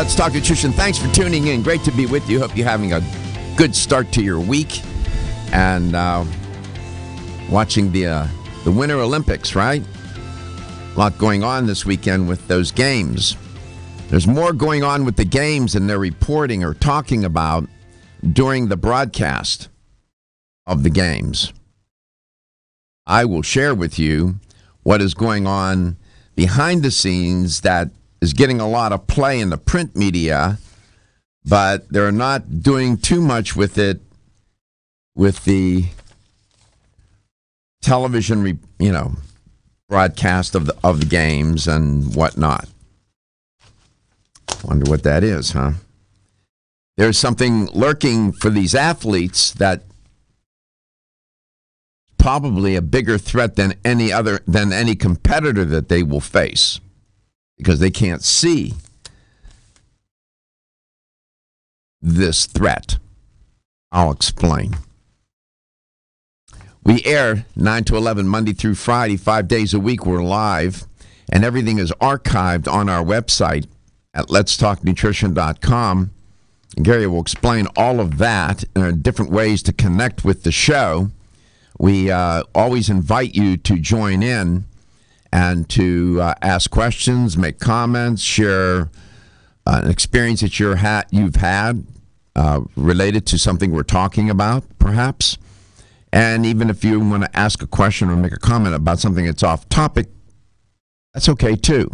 Let's Talk Nutrition. Thanks for tuning in. Great to be with you. Hope you're having a good start to your week and watching the Winter Olympics, right? A lot going on this weekend with those games. There's more going on with the games than they're reporting or talking about during the broadcast of the games. I will share with you what is going on behind the scenes that is getting a lot of play in the print media, but they're not doing too much with it with the television, broadcast of the games and whatnot. Wonder what that is, huh? There's something lurking for these athletes that probably a bigger threat than any competitor that they will face, because they can't see this threat. I'll explain. We air 9 to 11 Monday through Friday, 5 days a week. We're live, and everything is archived on our website at letstalknutrition.com. And Gary will explain all of that and different ways to connect with the show. We always invite you to join in and to ask questions, make comments, share an experience that you've had related to something we're talking about, perhaps. And even if you want to ask a question or make a comment about something that's off topic, that's okay too.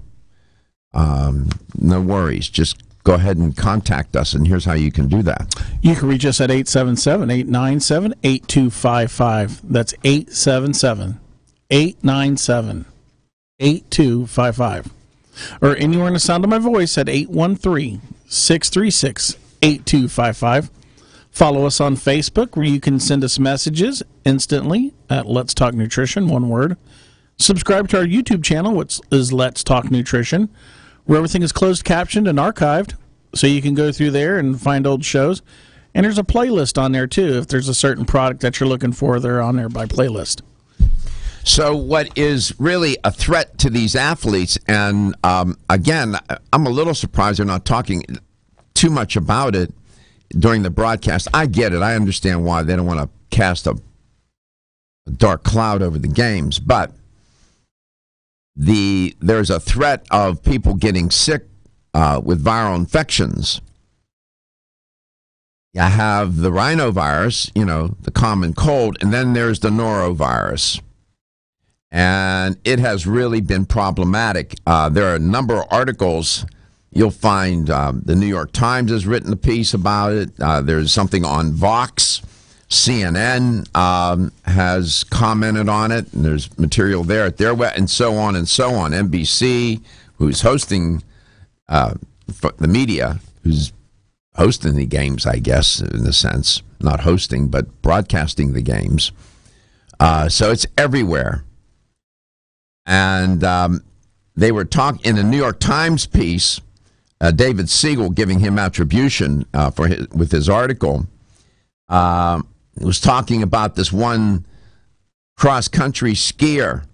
No worries. Just go ahead and contact us, and here's how you can do that. You can reach us at 877-897-8255. That's 877-897-8255. Or anywhere in the sound of my voice at 813-636-8255. Follow us on Facebook, where you can send us messages instantly at Let's Talk Nutrition, one word. Subscribe to our YouTube channel, which is Let's Talk Nutrition, where everything is closed captioned and archived, so you can go through there and find old shows. And there's a playlist on there, too. If there's a certain product that you're looking for, they're on there by playlist. So what is really a threat to these athletes, and again, I'm a little surprised they're not talking too much about it during the broadcast. I get it. I understand why they don't want to cast a dark cloud over the games, but there's a threat of people getting sick with viral infections. You have the rhinovirus, the common cold, and then there's the norovirus. And it has really been problematic. There are a number of articles. You'll find the New York Times has written a piece about it. There's something on Vox. CNN has commented on it, and there's material there at their web, and so on and so on. NBC, who's hosting the media, who's hosting the games, I guess, in a sense. Not hosting, but broadcasting the games. So it's everywhere. And they were talking in a New York Times piece, David Siegel giving him attribution with his article. Was talking about this one cross-country skier,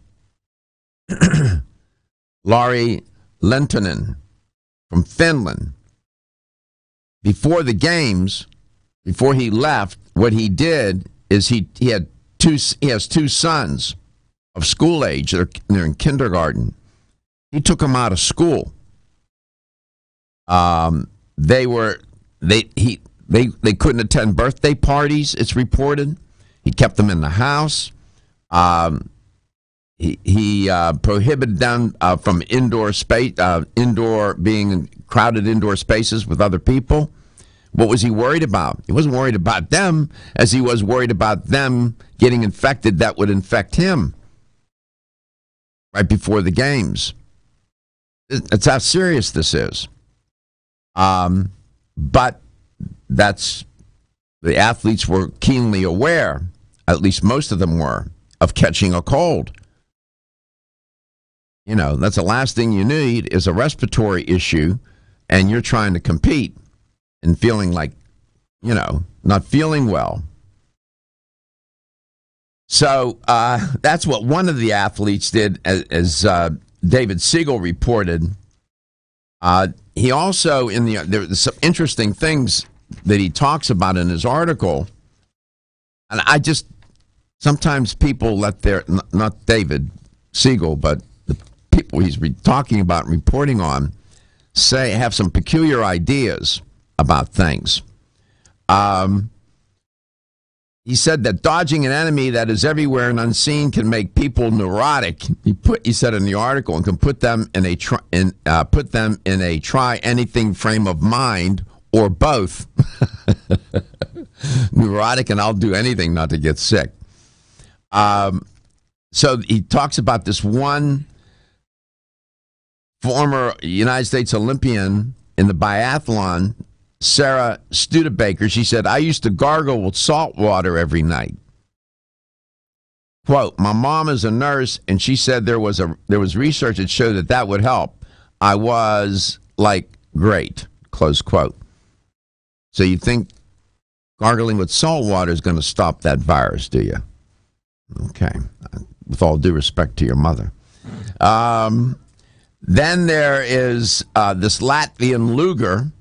Lauri Lentonen from Finland. Before the games, before he left, what he did is he has two sons of school age. They're in kindergarten. He took them out of school. They couldn't attend birthday parties, it's reported. He kept them in the house. He prohibited them from indoor being in crowded indoor spaces with other people. What was he worried about? He wasn't worried about them as he was worried about them getting infected that would infect him right before the games. That's how serious this is. But the athletes were keenly aware, at least most of them were, of catching a cold. That's the last thing you need is a respiratory issue, and you're trying to compete and feeling like, not feeling well. So that's what one of the athletes did, as David Siegel reported. he also, there's some interesting things that he talks about in his article. And sometimes people let not David Siegel, but the people he's talking about and reporting on have some peculiar ideas about things. He said that dodging an enemy that is everywhere and unseen can make people neurotic. He said in the article, and can put them in a try anything frame of mind or both. Neurotic and I'll do anything not to get sick. So he talks about this one former United States Olympian in the biathlon, Sarah Studebaker. She said, I used to gargle with salt water every night. Quote, my mom is a nurse, and she said there was research that showed that would help. I was like, great, close quote. So you think gargling with salt water is going to stop that virus, do you? Okay, with all due respect to your mother. Then there is this Latvian luger.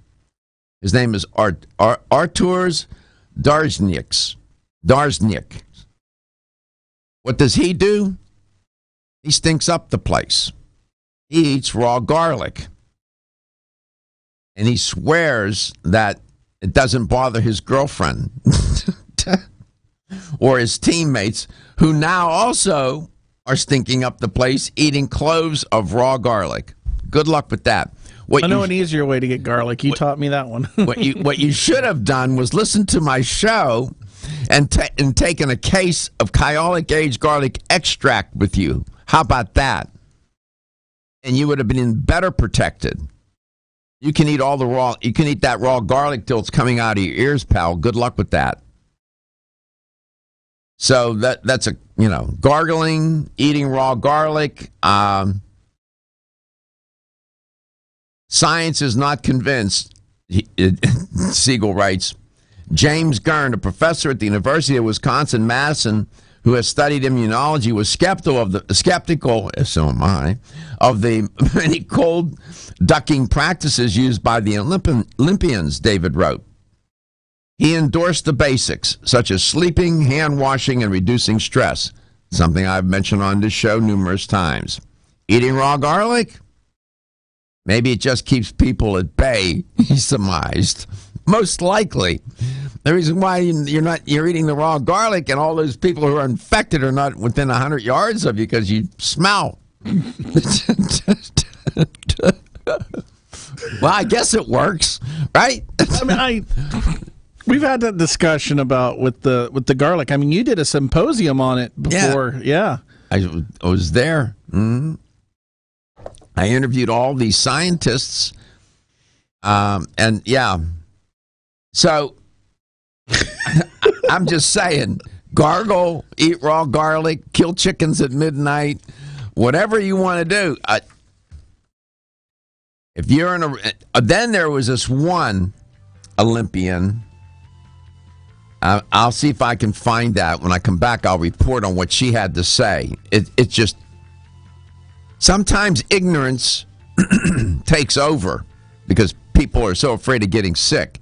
His name is Arturs Darznieks. What does he do? He stinks up the place. He eats raw garlic. And he swears that it doesn't bother his girlfriend or his teammates, who now also are stinking up the place, eating cloves of raw garlic. Good luck with that. I know an easier way to get garlic. You taught me that one. What you should have done was listen to my show and taken a case of Kyolic aged garlic extract with you. How about that? And you would have been better protected. You can eat that raw garlic till it's coming out of your ears, pal. Good luck with that. So that's gargling, eating raw garlic. Science is not convinced, Siegel writes. James Gurn, a professor at the University of Wisconsin-Madison, who has studied immunology, was skeptical, as so am I, of the many cold ducking practices used by the Olympians, David wrote. He endorsed the basics, such as sleeping, hand washing, and reducing stress, something I've mentioned on this show numerous times. Eating raw garlic? Maybe it just keeps people at bay, he surmised. Most likely. The reason why you're eating the raw garlic and all those people who are infected are not within 100 yards of you because you smell. Well, I guess it works, right? We've had that discussion about with the garlic. I mean, you did a symposium on it before. Yeah. I was there. Mm-hmm. I interviewed all these scientists, and yeah. So I'm just saying, gargle, eat raw garlic, kill chickens at midnight, whatever you want to do. If you're then there was this one Olympian. I'll see if I can find that. When I come back, I'll report on what she had to say. It's just. Sometimes ignorance takes over because people are so afraid of getting sick,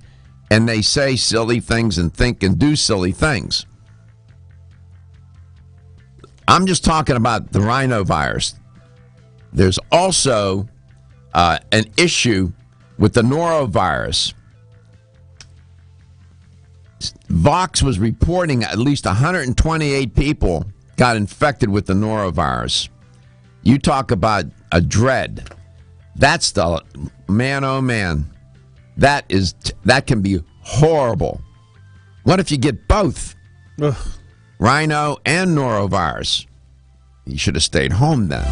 and they say silly things and think and do silly things. I'm just talking about the rhinovirus. There's also an issue with the norovirus. Vox was reporting at least 128 people got infected with the norovirus. You talk about a dread. That's the man, oh man. That can be horrible. What if you get both? Ugh. Rhino and norovirus? You should have stayed home then.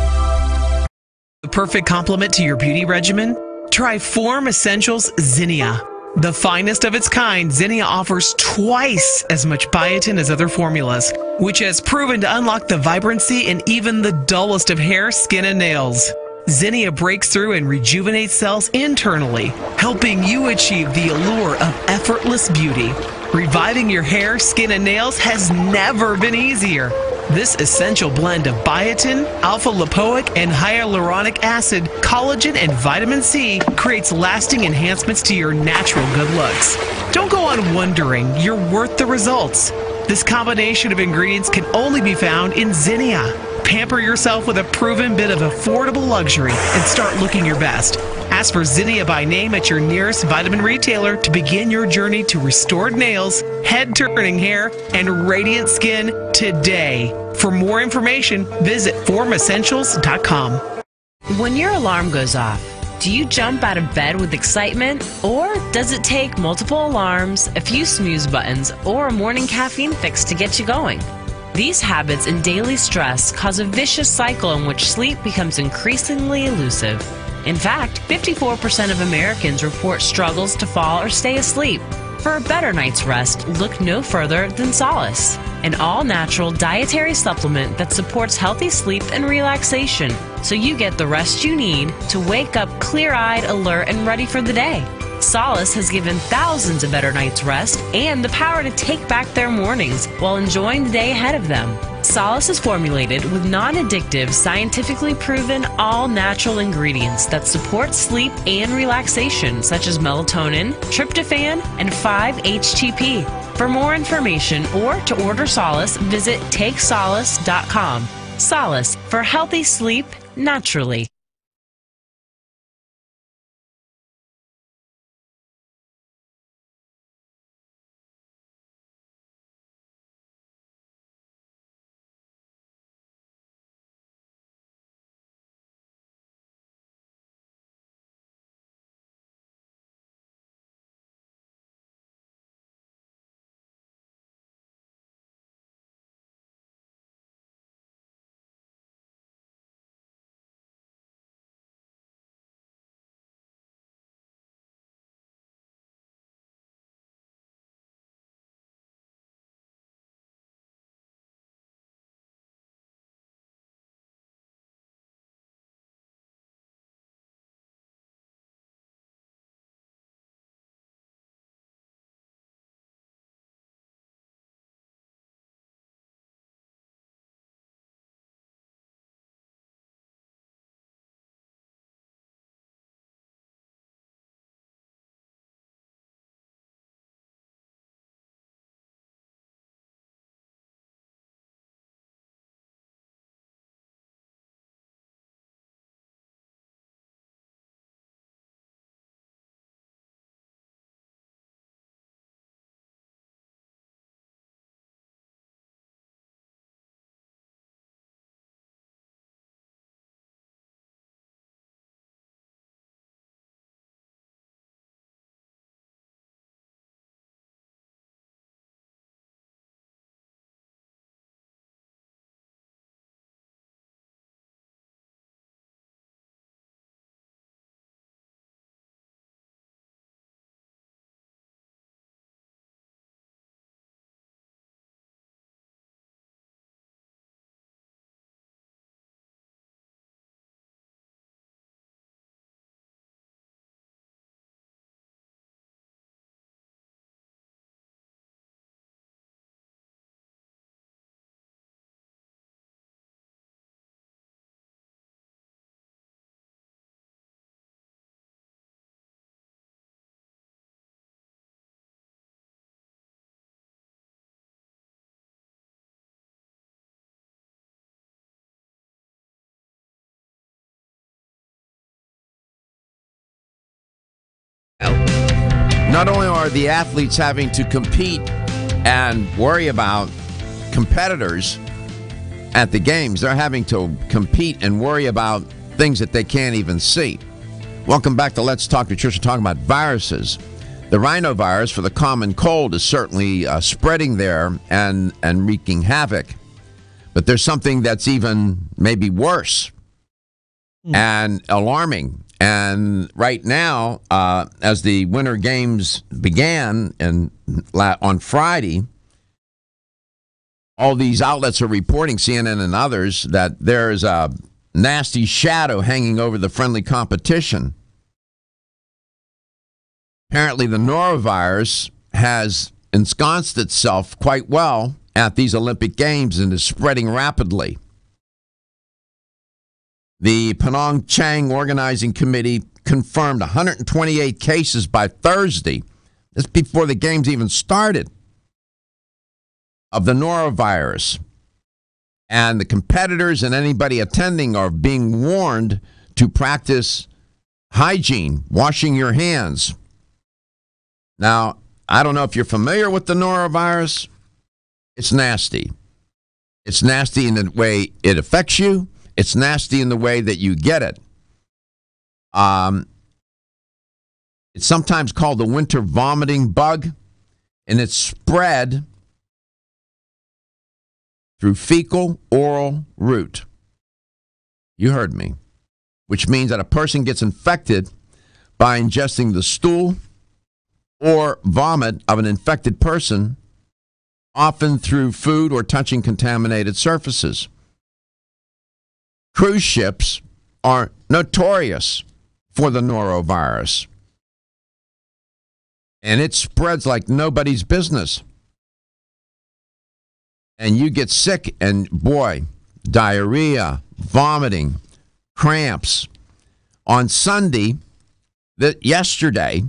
The perfect complement to your beauty regimen? Try Form Essentials Zinnia. The finest of its kind, Zinnia offers twice as much biotin as other formulas, which has proven to unlock the vibrancy in even the dullest of hair, skin, and nails. Zinnia breaks through and rejuvenates cells internally, helping you achieve the allure of effortless beauty. Reviving your hair, skin, and nails has never been easier. This essential blend of biotin, alpha-lipoic, and hyaluronic acid, collagen, and vitamin C creates lasting enhancements to your natural good looks. Don't go on wondering. You're worth the results. This combination of ingredients can only be found in Zinnia. Pamper yourself with a proven bit of affordable luxury and start looking your best. Ask for Zinnia by name at your nearest vitamin retailer to begin your journey to restored nails, head-turning hair, and radiant skin today. For more information, visit formessentials.com. When your alarm goes off, do you jump out of bed with excitement? Or does it take multiple alarms, a few snooze buttons, or a morning caffeine fix to get you going? These habits and daily stress cause a vicious cycle in which sleep becomes increasingly elusive. In fact, 54% of Americans report struggles to fall or stay asleep. For a better night's rest, look no further than Solace, an all-natural dietary supplement that supports healthy sleep and relaxation, so you get the rest you need to wake up clear-eyed, alert, and ready for the day. Solace has given thousands a better night's rest and the power to take back their mornings while enjoying the day ahead of them. Solace is formulated with non-addictive, scientifically proven, all-natural ingredients that support sleep and relaxation, such as melatonin, tryptophan, and 5-HTP. For more information or to order Solace, visit TakeSolace.com. Solace, for healthy sleep naturally. Not only are the athletes having to compete and worry about competitors at the games, they're having to compete and worry about things that they can't even see. Welcome back to Let's Talk Nutrition, talking about viruses. The rhinovirus for the common cold is certainly spreading there and wreaking havoc. But there's something that's even maybe worse and alarming. And right now, as the Winter Games began on Friday, all these outlets are reporting, CNN and others, that there is a nasty shadow hanging over the friendly competition. Apparently, the norovirus has ensconced itself quite well at these Olympic Games and is spreading rapidly. The Pyeongchang Organizing Committee confirmed 128 cases by Thursday. That's before the games even started, of the norovirus. And the competitors and anybody attending are being warned to practice hygiene, washing your hands. Now, I don't know if you're familiar with the norovirus. It's nasty. It's nasty in the way it affects you. It's nasty in the way that you get it. It's sometimes called the winter vomiting bug, and it's spread through fecal oral route. You heard me. Which means that a person gets infected by ingesting the stool or vomit of an infected person, often through food or touching contaminated surfaces. Cruise ships are notorious for the norovirus, and it spreads like nobody's business. And you get sick, and boy, diarrhea, vomiting, cramps. On Sunday, yesterday,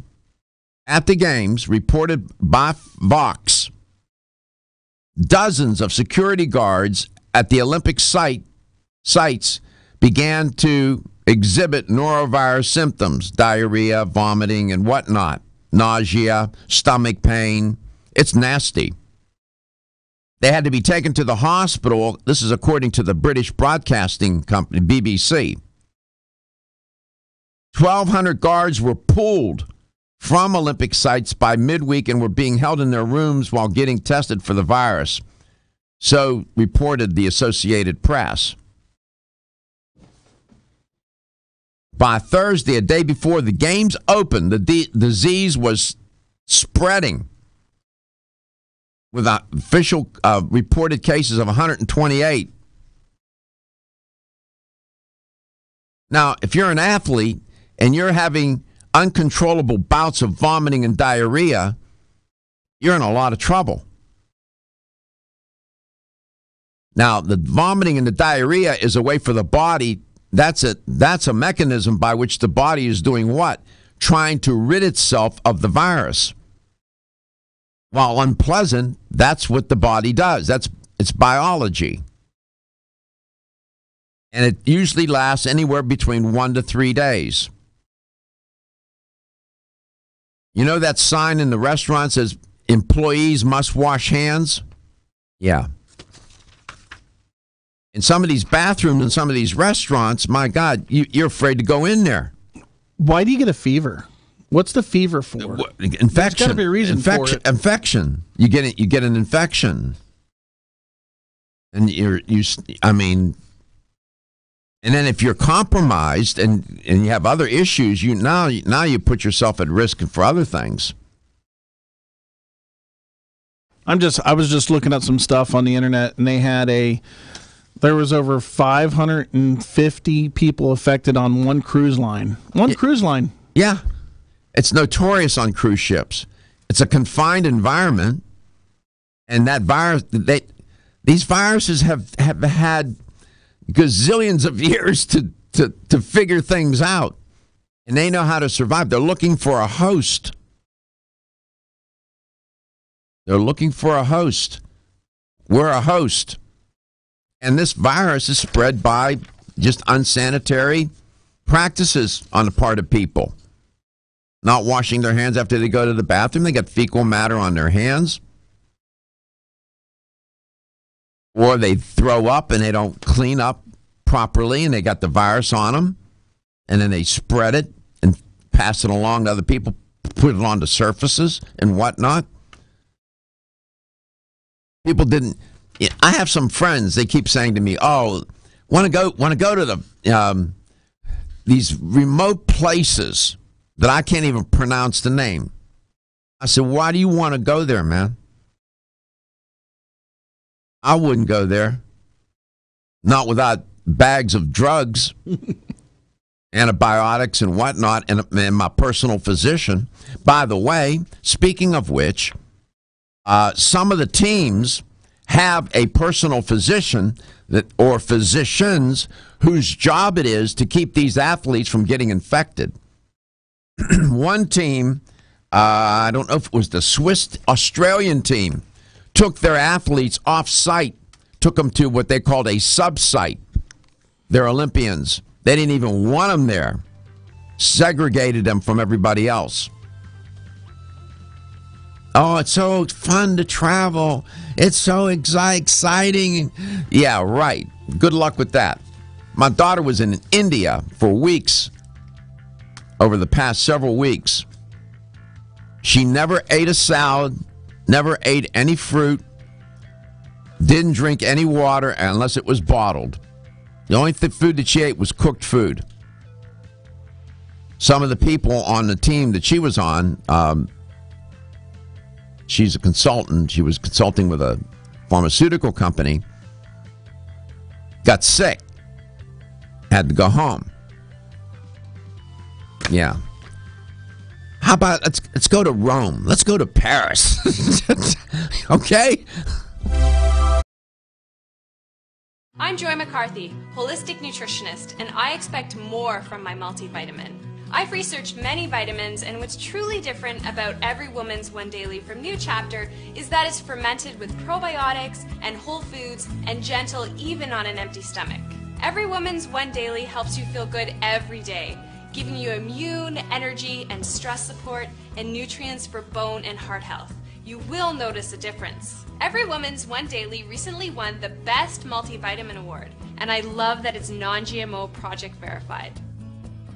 at the games, reported by Vox, dozens of security guards at the Olympic sites began to exhibit norovirus symptoms, diarrhea, vomiting, and whatnot, nausea, stomach pain. It's nasty. They had to be taken to the hospital. This is according to the British broadcasting company, BBC. 1,200 guards were pulled from Olympic sites by midweek and were being held in their rooms while getting tested for the virus. So reported the Associated Press. By Thursday, a day before the games opened, the disease was spreading, with official reported cases of 128. Now, if you're an athlete and you're having uncontrollable bouts of vomiting and diarrhea, you're in a lot of trouble. Now, the vomiting and the diarrhea is a way for the body. That's a mechanism by which the body is doing what? Trying to rid itself of the virus. While unpleasant, that's what the body does. It's biology. And it usually lasts anywhere between 1 to 3 days. You know that sign in the restaurant says employees must wash hands? Yeah. In some of these bathrooms in some of these restaurants, my God, you're afraid to go in there. Why do you get a fever? What's the fever for? Infection. There's got to be a reason for it. Infection. You get an infection, and and then if you're compromised and you have other issues, now you put yourself at risk for other things. I was just looking at some stuff on the internet, and there was over 550 people affected on one cruise line. Cruise line. Yeah. It's notorious on cruise ships. It's a confined environment, and that virus, these viruses have had gazillions of years to figure things out, and they know how to survive. They're looking for a host. We're a host. And this virus is spread by just unsanitary practices on the part of people. Not washing their hands after they go to the bathroom. They got fecal matter on their hands. Or they throw up and they don't clean up properly and they got the virus on them. And then they spread it and pass it along to other people, put it onto surfaces and whatnot. People didn't. I have some friends, they keep saying to me, oh, want to go to the these remote places that I can't even pronounce the name. I said, why do you want to go there, man? I wouldn't go there. Not without bags of drugs, antibiotics and whatnot, and my personal physician. By the way, speaking of which, some of the teams have a personal physician or physicians whose job it is to keep these athletes from getting infected. One team, I don't know if it was the Swiss Australian team, took their athletes off site, took them to what they called a sub-site. They're Olympians. They didn't even want them there. Segregated them from everybody else. Oh, it's so fun to travel. It's so exciting. Yeah, right. Good luck with that. My daughter was in India for weeks, over the past several weeks. She never ate a salad, never ate any fruit, didn't drink any water unless it was bottled. The only food that she ate was cooked food. Some of the people on the team that she was on, she's a consultant. She was consulting with a pharmaceutical company. Got sick. Had to go home. Yeah. How about let's go to Rome? Let's go to Paris. Okay? I'm Joy McCarthy, holistic nutritionist, and I expect more from my multivitamin. I've researched many vitamins, and what's truly different about Every Woman's One Daily from New Chapter is that it's fermented with probiotics and whole foods and gentle even on an empty stomach. Every Woman's One Daily helps you feel good every day, giving you immune, energy, and stress support, and nutrients for bone and heart health. You will notice a difference. Every Woman's One Daily recently won the Best Multivitamin Award, and I love that it's non-GMO project verified.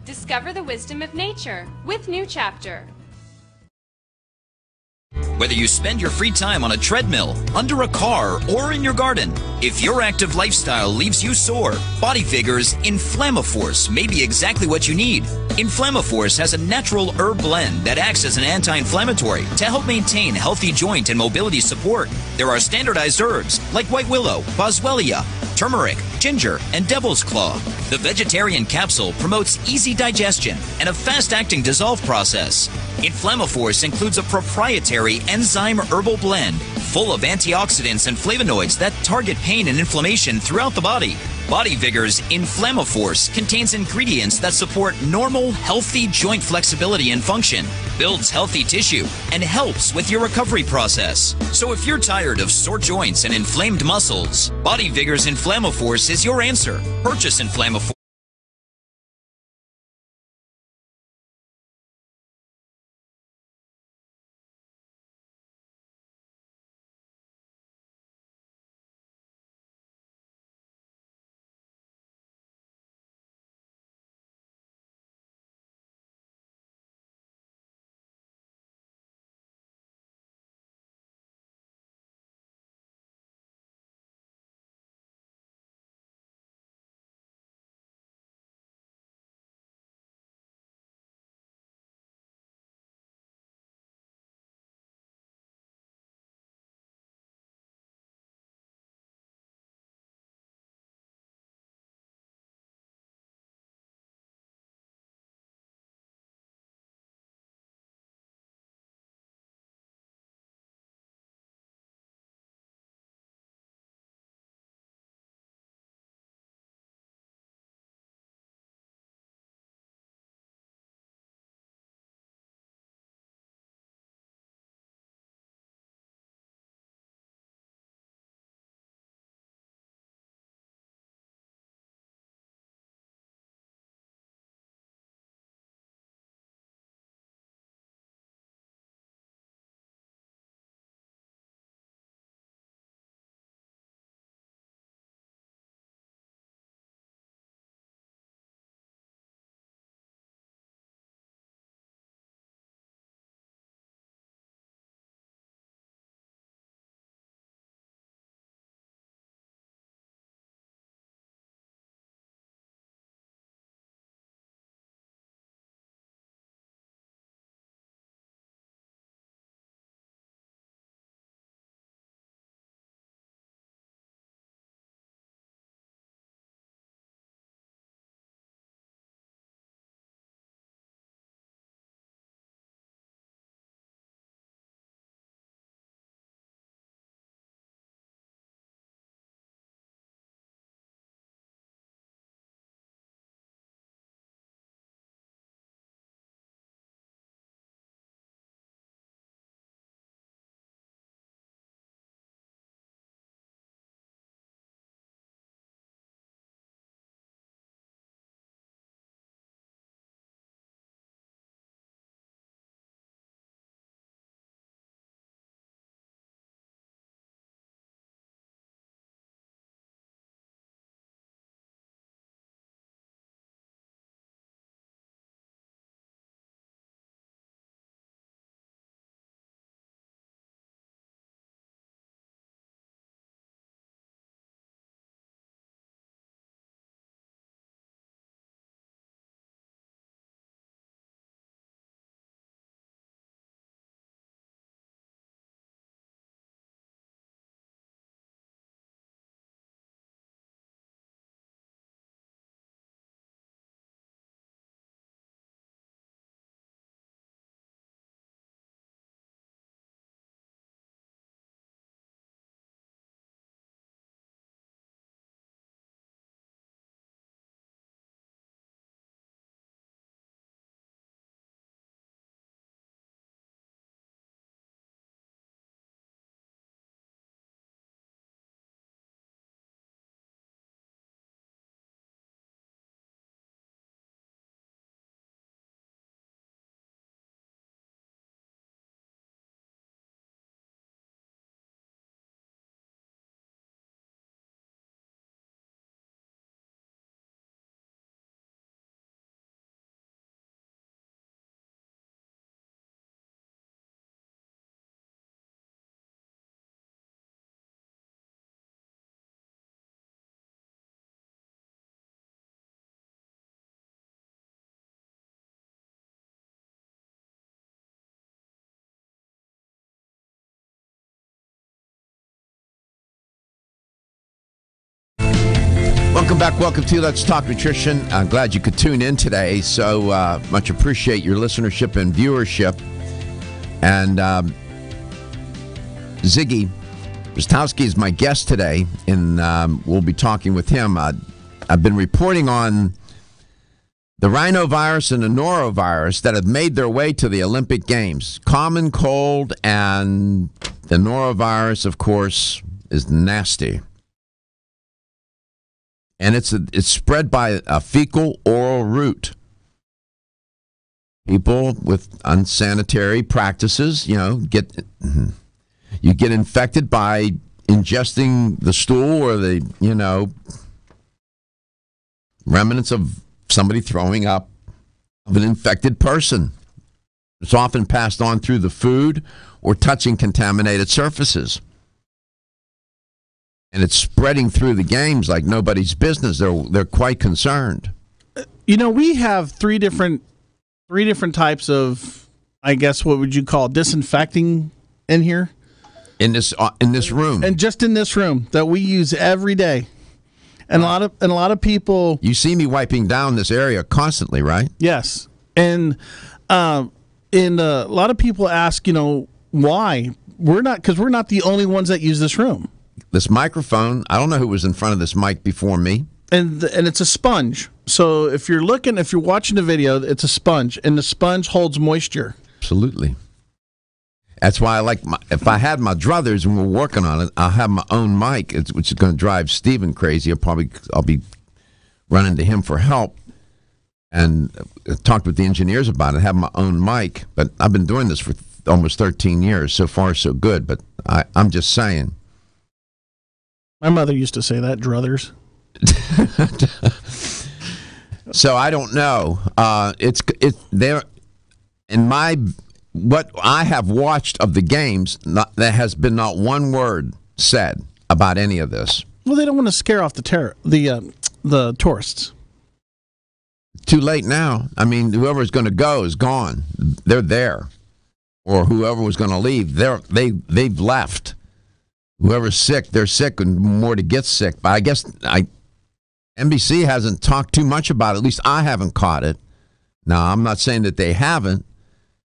Discover the wisdom of nature with New Chapter. Whether you spend your free time on a treadmill, under a car, or in your garden, if your active lifestyle leaves you sore, Body Vigor's Inflammaforce may be exactly what you need. Inflammaforce has a natural herb blend that acts as an anti-inflammatory to help maintain healthy joint and mobility support. There are standardized herbs like white willow, boswellia, turmeric, ginger, and devil's claw. The vegetarian capsule promotes easy digestion and a fast-acting dissolve process. Inflammaforce includes a proprietary enzyme herbal blend full of antioxidants and flavonoids that target pain and inflammation throughout the body. Body Vigor's Inflammaforce contains ingredients that support normal, healthy joint flexibility and function, builds healthy tissue, and helps with your recovery process. So if you're tired of sore joints and inflamed muscles, Body Vigor's Inflammaforce is your answer. Purchase Inflammaforce. Welcome back. Welcome to Let's Talk Nutrition. I'm glad you could tune in today. So much appreciate your listenership and viewership. And Ziggy Rostowski is my guest today, and we'll be talking with him. I've been reporting on the rhinovirus and the norovirus that have made their way to the Olympic Games. Common cold and the norovirus, of course, is nasty. And it's spread by a fecal oral route. People with unsanitary practices, get infected by ingesting the stool or the, remnants of somebody throwing up of an infected person. It's often passed on through the food or touching contaminated surfaces. And it's spreading through the games like nobody's business. They're quite concerned. We have three different types of, I guess, what would you call disinfecting in here? In this room. And just in this room that we use every day. And a lot of people. You see me wiping down this area constantly, right? Yes. And a lot of people ask, why? Because we're not the only ones that use this room. This microphone, I don't know who was in front of this mic before me. And it's a sponge. So if you're watching the video, it's a sponge, and the sponge holds moisture. Absolutely. That's why if I had my druthers and we're working on it, I'll have my own mic, which is going to drive Steven crazy. I'll be running to him for help and talked with the engineers about it, have my own mic. But I've been doing this for almost 13 years. So far, so good. But I'm just saying. My mother used to say that, druthers. So I don't know. It's there in what I have watched of the games. There has been not one word said about any of this. Well, they don't want to scare off the tourists. Too late now. I mean, whoever's going to go is gone. They're there, or whoever was going to leave, they've left. Whoever's sick, they're sick, and more to get sick. But I guess NBC hasn't talked too much about it. At least I haven't caught it. Now, I'm not saying that they haven't.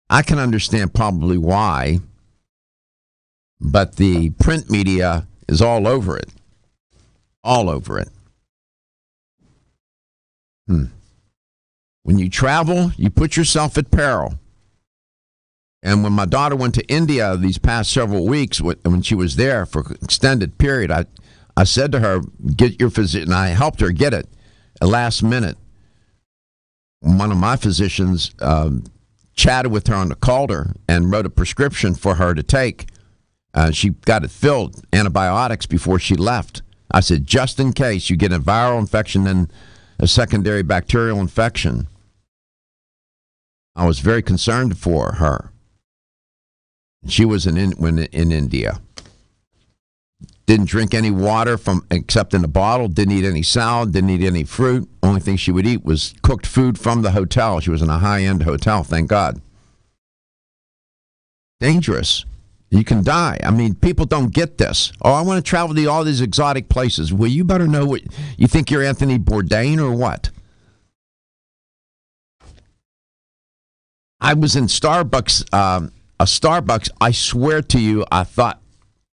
I can understand probably why. But the print media is all over it. All over it. When you travel, you put yourself at peril. And when my daughter went to India these past several weeks, when she was there for an extended period, I said to her, get your physician. I helped her get it at last minute. One of my physicians chatted with her on the Calder and wrote a prescription for her to take. She got it filled, antibiotics, before she left. I said, just in case you get a viral infection and a secondary bacterial infection. I was very concerned for her. She was in India. Didn't drink any water except in the bottle. Didn't eat any salad. Didn't eat any fruit. Only thing she would eat was cooked food from the hotel. She was in a high-end hotel, thank God. Dangerous. You can die. I mean, people don't get this. Oh, I want to travel to all these exotic places. Well, you better know what you think. You're Anthony Bourdain or what? I was in Starbucks. A Starbucks, I swear to you, I thought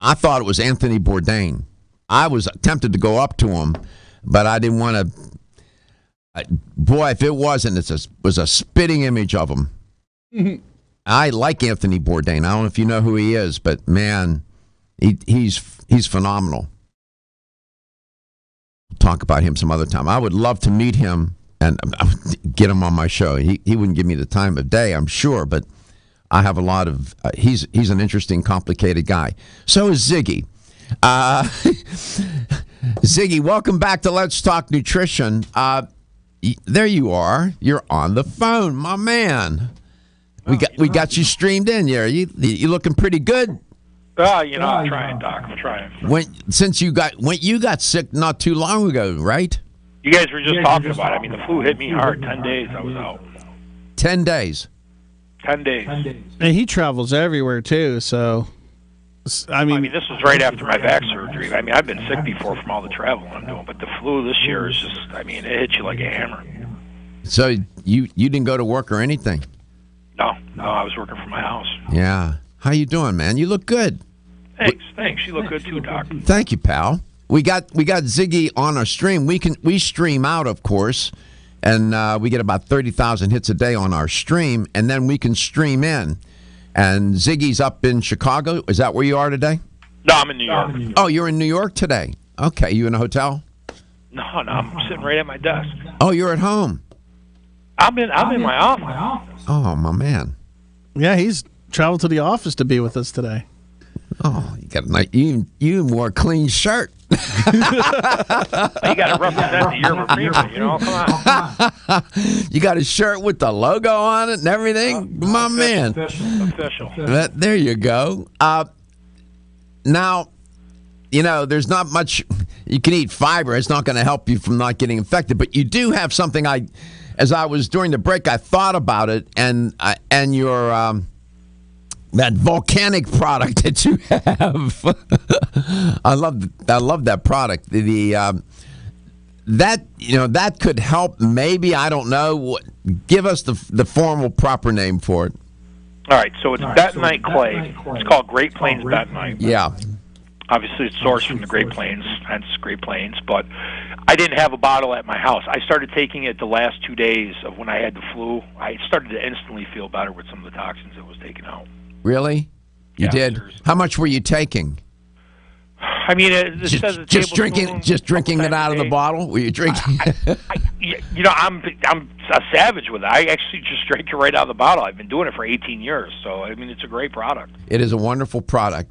it was Anthony Bourdain. I was tempted to go up to him, but I didn't want to. Boy, if it wasn't, it was a spitting image of him. Mm-hmm. I like Anthony Bourdain. I don't know if you know who he is, but man, he's phenomenal. We'll talk about him some other time. I would love to meet him and get him on my show. He wouldn't give me the time of day, I'm sure, but I have a lot of, he's an interesting, complicated guy. So is Ziggy. Ziggy, welcome back to Let's Talk Nutrition. There you are. You're on the phone, my man. We got you streamed in here. You looking pretty good. I'm trying, Doc. I'm trying. You got sick not too long ago, right? You guys were just talking about it. I mean, the flu hit me hard. 10 days I was out. 10 days. 10 days. And he travels everywhere, too, so... I mean, this was right after my back surgery. surgery. I mean, I've been sick before from all the travel I'm doing, but the flu this year is just, I mean, it hits you like a hammer. So you didn't go to work or anything? No, I was working from my house. Yeah. How you doing, man? You look good. Thanks. You look good too, Doc. Thank you, pal. We got Ziggy on our stream. We stream out, of course, and we get about 30,000 hits a day on our stream, and then we can stream in. And Ziggy's up in Chicago. Is that where you are today? No, I'm in New York. Oh, you're in New York today. Okay, you in a hotel? No, I'm sitting right at my desk. Oh, you're at home. I'm in my office. Oh, my man. Yeah, he's traveled to the office to be with us today. Oh, you got a nice, you wore a clean shirt. You got to represent the Yerba Prima, you know. Come on. You got a shirt with the logo on it and everything. My man. Official. There you go. Now, you know, there's not much. You can eat fiber. It's not going to help you from not getting infected. But you do have something. As I was during the break, I thought about it, and your that volcanic product that you have. I love that product. That could help. Maybe, I don't know. Give us the formal proper name for it. All right, so it's bentonite clay. It's called Great Plains bentonite. Yeah. Obviously, it's sourced from the Great Plains, hence Great Plains. But I didn't have a bottle at my house. I started taking it the last 2 days of when I had the flu. I started to instantly feel better with some of the toxins that was taken out. Really? You Yeah, did? seriously. How much were you taking? I mean, it says a Just tablespoon, drinking it couple out of times a the day. bottle? Were you drinking? You know, I'm a savage with it. I actually just drank it right out of the bottle. I've been doing it for 18 years, so I mean, it's a great product. It is a wonderful product.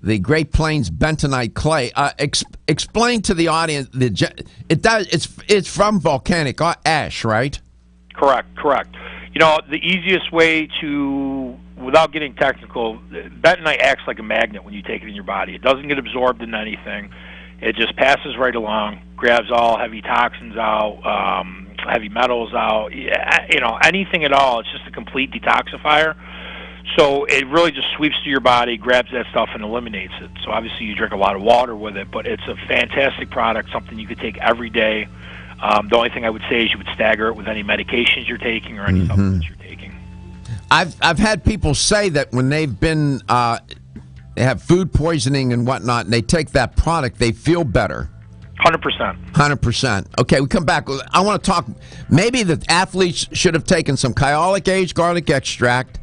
The Great Plains bentonite clay. Explain to the audience. It's from volcanic ash, right? Correct. You know, the easiest way to, without getting technical, bentonite acts like a magnet when you take it in your body. It doesn't get absorbed in anything. It just passes right along, grabs all heavy toxins out, heavy metals out, you know, anything at all. It's just a complete detoxifier. So it really just sweeps through your body, grabs that stuff, and eliminates it. So obviously you drink a lot of water with it, but it's a fantastic product, something you could take every day. The only thing I would say is you would stagger it with any medications you're taking or any supplements you're taking. I've had people say that when they've been they have food poisoning and whatnot, and they take that product, they feel better. 100%. 100%. Okay, we come back. I want to talk. Maybe the athletes should have taken some Kyolic aged garlic extract,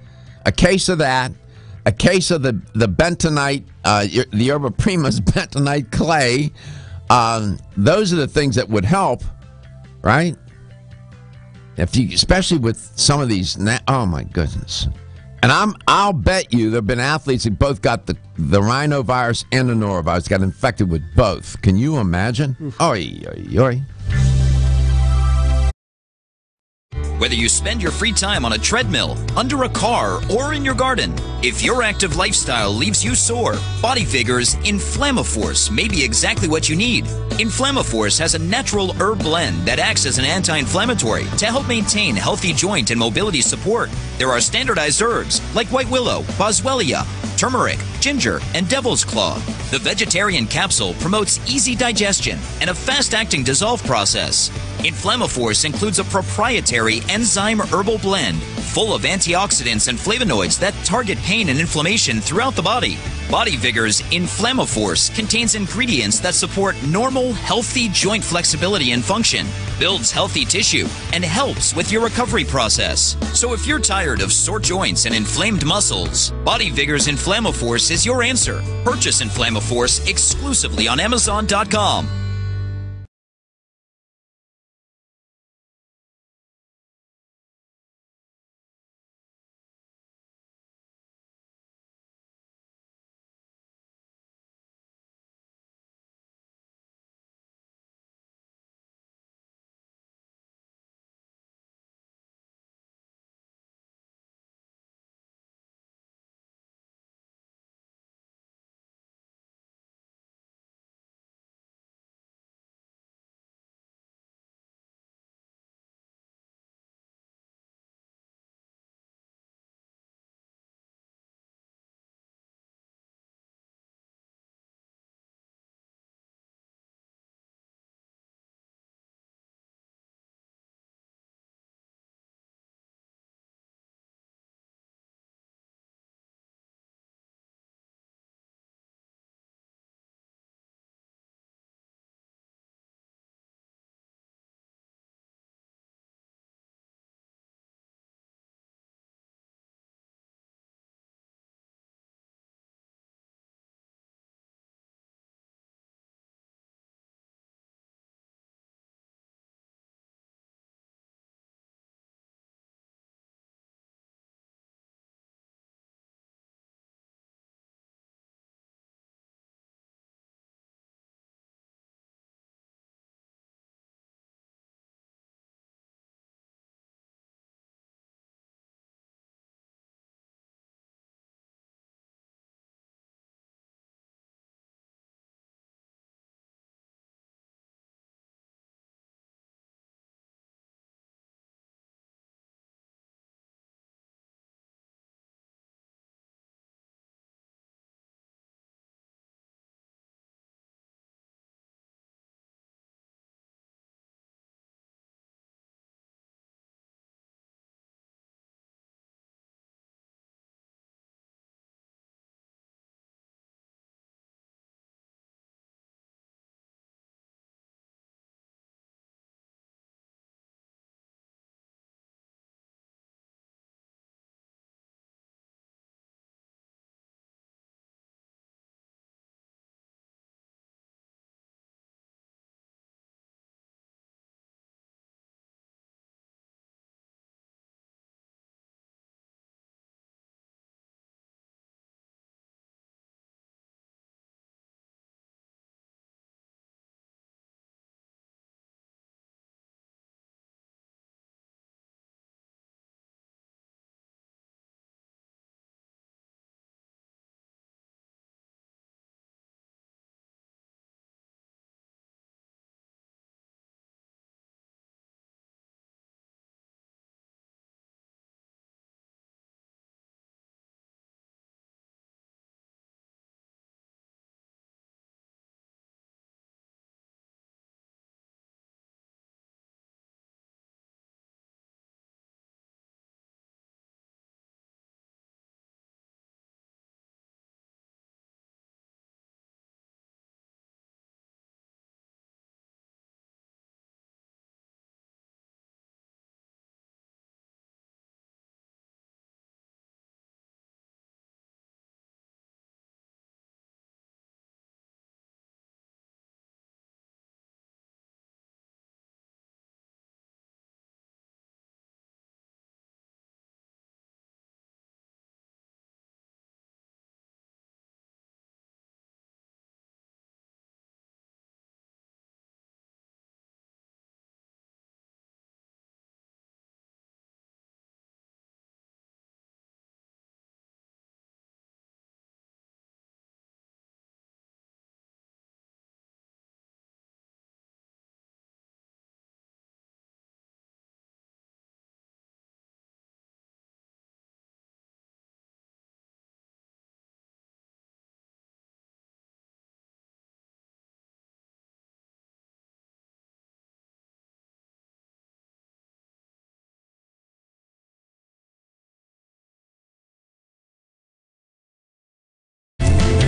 a case of that, a case of the bentonite, the Yerba Prima's bentonite clay. Those are the things that would help, right? If you, especially with some of these. Oh my goodness! And I'll bet you there have been athletes that both got the rhinovirus and the norovirus, got infected with both. Can you imagine? Oy, oy, oy. Whether you spend your free time on a treadmill, under a car, or in your garden, if your active lifestyle leaves you sore, Body Vigor's Inflammaforce may be exactly what you need. Inflammaforce has a natural herb blend that acts as an anti-inflammatory to help maintain healthy joint and mobility support. There are standardized herbs like white willow, boswellia, turmeric, ginger, and devil's claw. The vegetarian capsule promotes easy digestion and a fast-acting dissolve process. Inflammaforce includes a proprietary enzyme herbal blend full of antioxidants and flavonoids that target pain and inflammation throughout the body. Body Vigor's Inflammaforce contains ingredients that support normal, healthy joint flexibility and function, builds healthy tissue, and helps with your recovery process. So if you're tired of sore joints and inflamed muscles, Body Vigor's Inflammaforce is your answer. Purchase Inflammaforce exclusively on Amazon.com.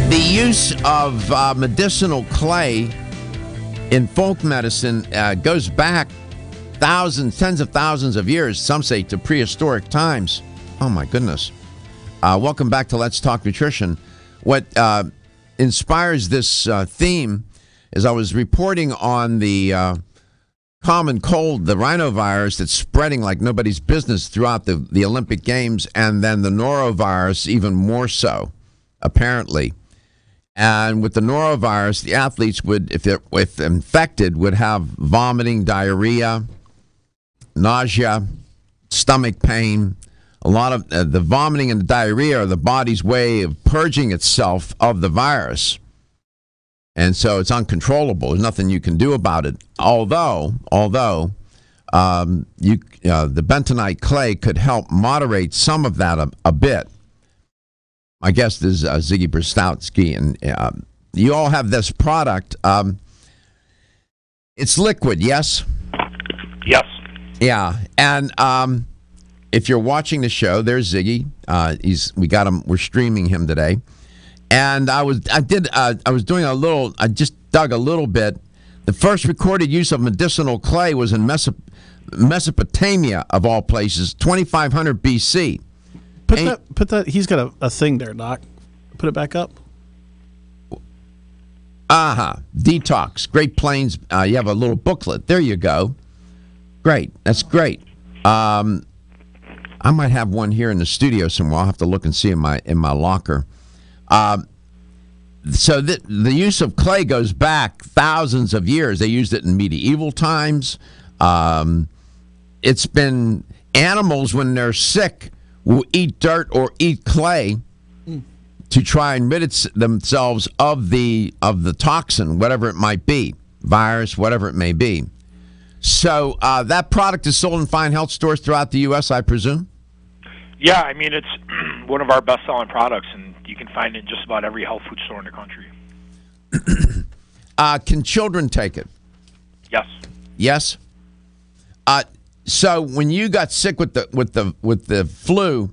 The use of medicinal clay in folk medicine goes back thousands, tens of thousands of years, some say to prehistoric times. Oh, my goodness. Welcome back to Let's Talk Nutrition. What inspires this theme is I was reporting on the common cold, the rhinovirus that's spreading like nobody's business throughout the Olympic Games, and then the norovirus even more so, apparently. And with the norovirus, the athletes would, if infected, would have vomiting, diarrhea, nausea, stomach pain. A lot of the vomiting and the diarrhea are the body's way of purging itself of the virus. And so it's uncontrollable. There's nothing you can do about it. Although the bentonite clay could help moderate some of that a bit. My guest is Ziggy Brostowski, and you all have this product. It's liquid, yes? Yes. Yeah, and if you're watching the show, there's Ziggy. We got him. We're streaming him today, and I just dug a little bit. The first recorded use of medicinal clay was in Mesopotamia, of all places, 2500 BC. Put that. He's got a thing there, Doc. Put it back up. Detox. Great Plains. You have a little booklet. There you go. Great. That's great. I might have one here in the studio somewhere. I'll have to look and see in my locker. So the use of clay goes back thousands of years. They used it in medieval times. It's been animals, when they're sick, will eat dirt or eat clay to try and rid themselves of the toxin, whatever it might be, virus, whatever it may be. So that product is sold in fine health stores throughout the U.S., I presume? Yeah, I mean, it's one of our best-selling products, and you can find it in just about every health food store in the country. Can children take it? Yes. Yes? So when you got sick with the flu,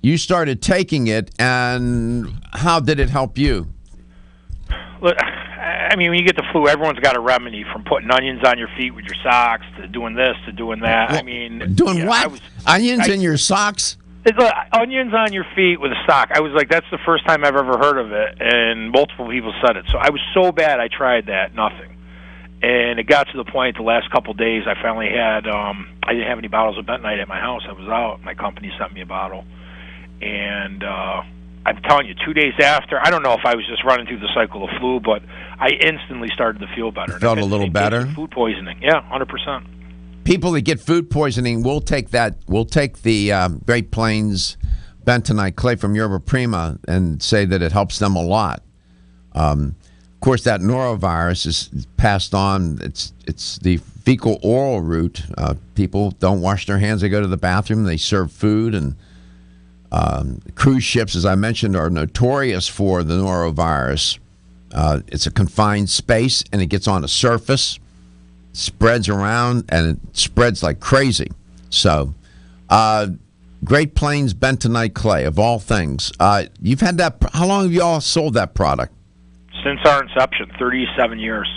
you started taking it, and how did it help you? Look, I mean, when you get the flu, everyone's got a remedy, from putting onions on your feet with your socks to doing this to doing that. Well, I mean, doing what? Onions in your socks? It's like onions on your feet with a sock. I was like, that's the first time I've ever heard of it, and multiple people said it. So I was so bad, I tried that, nothing. And it got to the point the last couple of days I finally had, I didn't have any bottles of bentonite at my house. I was out. My company sent me a bottle. And I'm telling you, 2 days after, I don't know if I was just running through the cycle of flu, but I instantly started to feel better. Felt a little better? Food poisoning. Yeah, 100%. People that get food poisoning will take that. Will take the Great Plains bentonite clay from Yerba Prima and say that it helps them a lot. Of course, that norovirus is passed on. It's the fecal oral route. People don't wash their hands. They go to the bathroom. They serve food, and cruise ships, as I mentioned, are notorious for the norovirus. It's a confined space, and it gets on a surface, spreads around, and it spreads like crazy. So, Great Plains bentonite clay, of all things. You've had that. How long have you all sold that product? Since our inception, 37 years.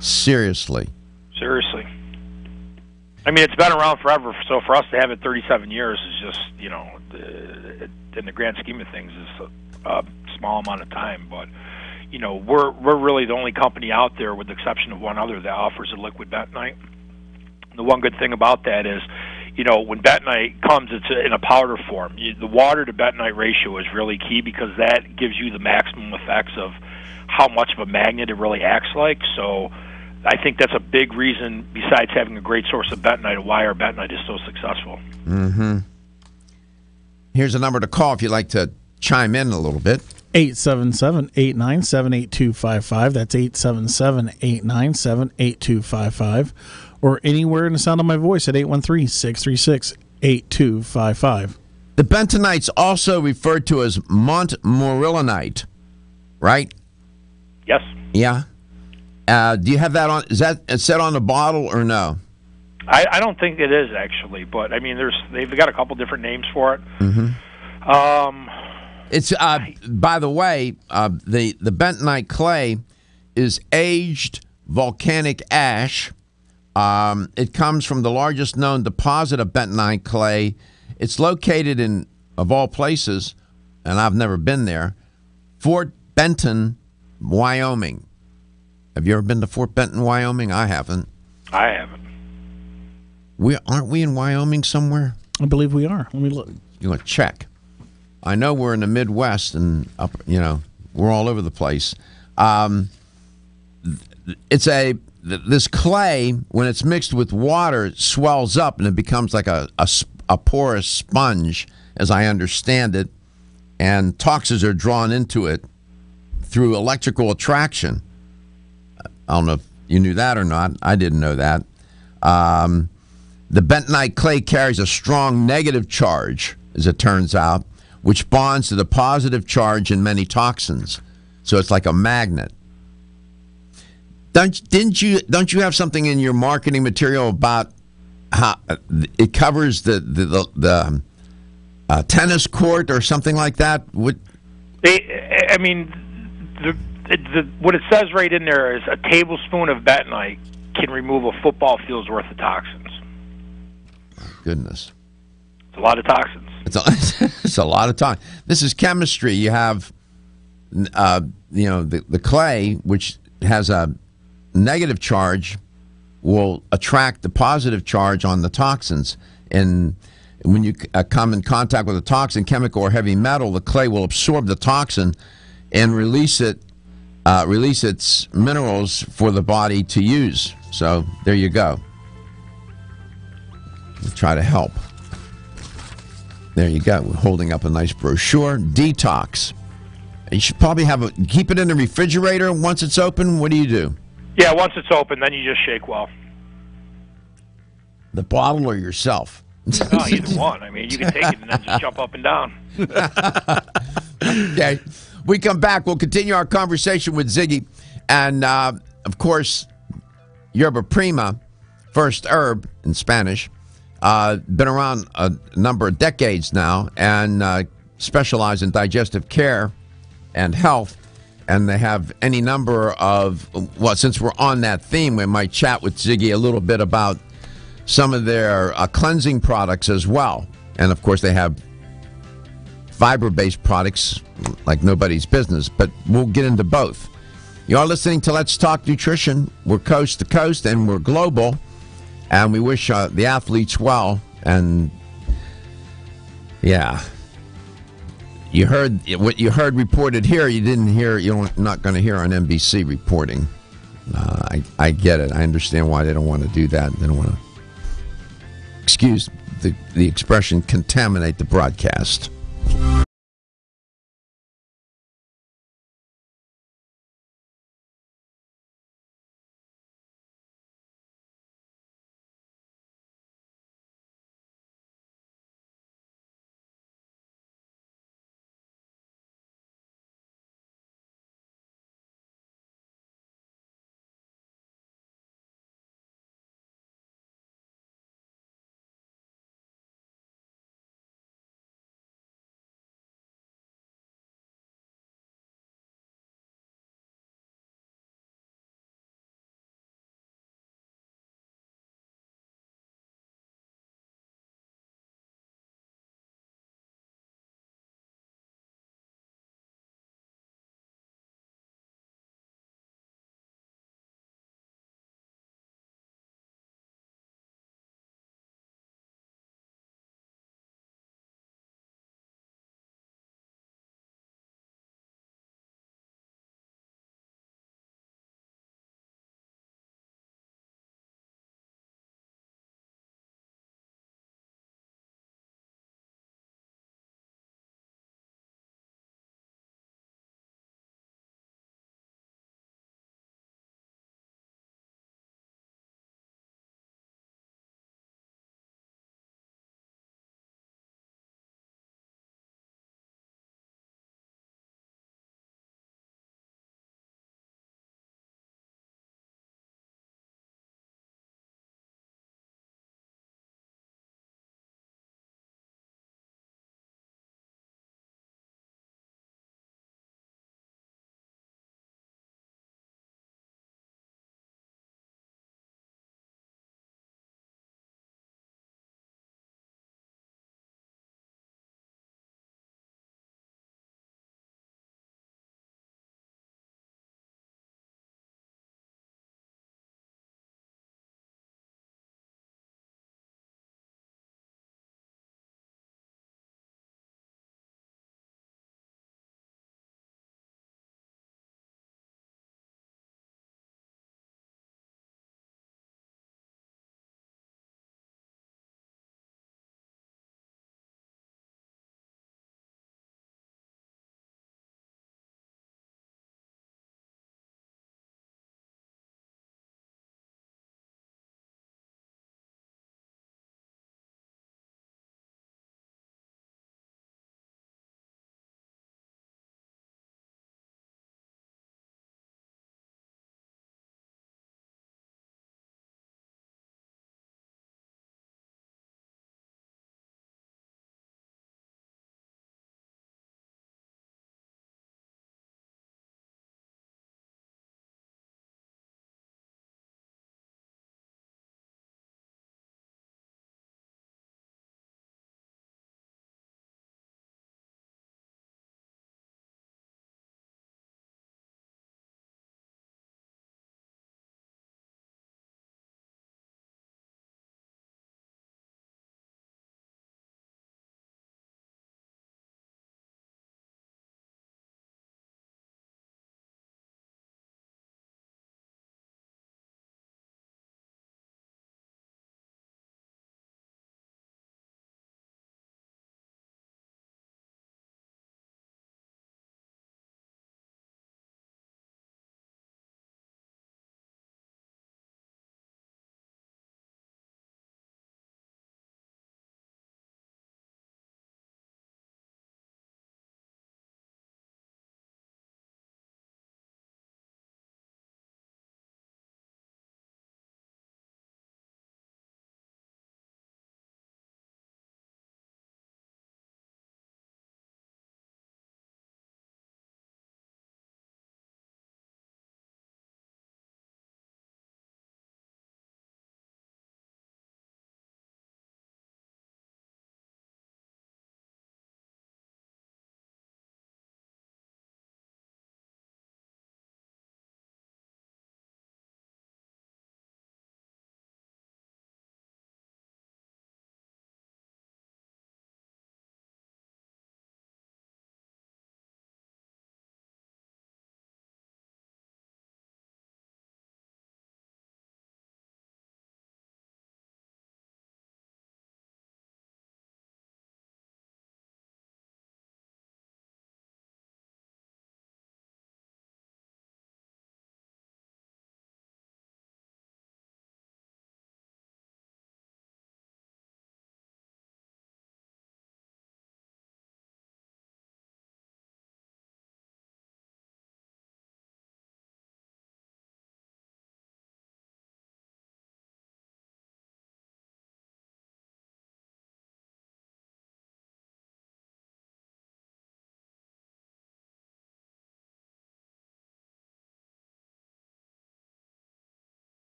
Seriously? Seriously. I mean, it's been around forever, so for us to have it 37 years is just, you know, in the grand scheme of things, is a small amount of time. But, you know, we're really the only company out there, with the exception of one other, that offers a liquid bentonite. The one good thing about that is, you know, when bentonite comes, it's in a powder form. The water to bentonite ratio is really key, because that gives you the maximum effects of how much of a magnet it really acts like. So I think that's a big reason, besides having a great source of bentonite, why our bentonite is so successful. Mm-hmm. Here's a number to call if you'd like to chime in a little bit. 877-897-8255. That's 877-897-8255. Or anywhere in the sound of my voice at 813-636-8255. The bentonite's also referred to as montmorillonite, right? Yes. Yeah. Do you have that on? Is that set on the bottle or no? I don't think it is, actually, but I mean, they've got a couple different names for it. Mm-hmm. It's by the way, the bentonite clay is aged volcanic ash. It comes from the largest known deposit of bentonite clay. It's located in, of all places, and I've never been there, Fort Benton, Wyoming. Have you ever been to Fort Benton, Wyoming? I haven't. I haven't. Aren't we in Wyoming somewhere? I believe we are. Let me look. You want to check? I know we're in the Midwest and up. You know, we're all over the place. This clay, when it's mixed with water, it swells up and it becomes like a porous sponge, as I understand it, and toxins are drawn into it through electrical attraction. I don't know if you knew that or not. I didn't know that. The bentonite clay carries a strong negative charge, as it turns out, which bonds to the positive charge in many toxins. So it's like a magnet. Don't you have something in your marketing material about how it covers the tennis court or something like that? What it says right in there is a tablespoon of bentonite can remove a football field's worth of toxins. Goodness, it's a lot of toxins. It's a lot of time. This is chemistry. You have, the clay, which has a negative charge, will attract the positive charge on the toxins. And when you come in contact with a toxin, chemical or heavy metal, the clay will absorb the toxin and release its minerals for the body to use. So there you go. We'll try to help. There you go. We're holding up a nice brochure. Detox. You should probably keep it in the refrigerator once it's open. What do you do? Yeah, once it's open, then you just shake well. The bottle or yourself? No, either one. I mean, you can take it and then just jump up and down. Okay. We come back. We'll continue our conversation with Ziggy. And, of course, Yerba Prima, first herb in Spanish, been around a number of decades now and specialize in digestive care and health. And they have any number of, well, since we're on that theme, we might chat with Ziggy a little bit about some of their cleansing products as well. And, of course, they have fiber-based products like nobody's business, but we'll get into both. You are listening to Let's Talk Nutrition. We're coast to coast and we're global, and we wish the athletes well. And, yeah. You heard what you heard reported here. You didn't hear. You're not going to hear on NBC reporting. I get it. I understand why they don't want to do that. They don't want to, excuse the expression, contaminate the broadcast.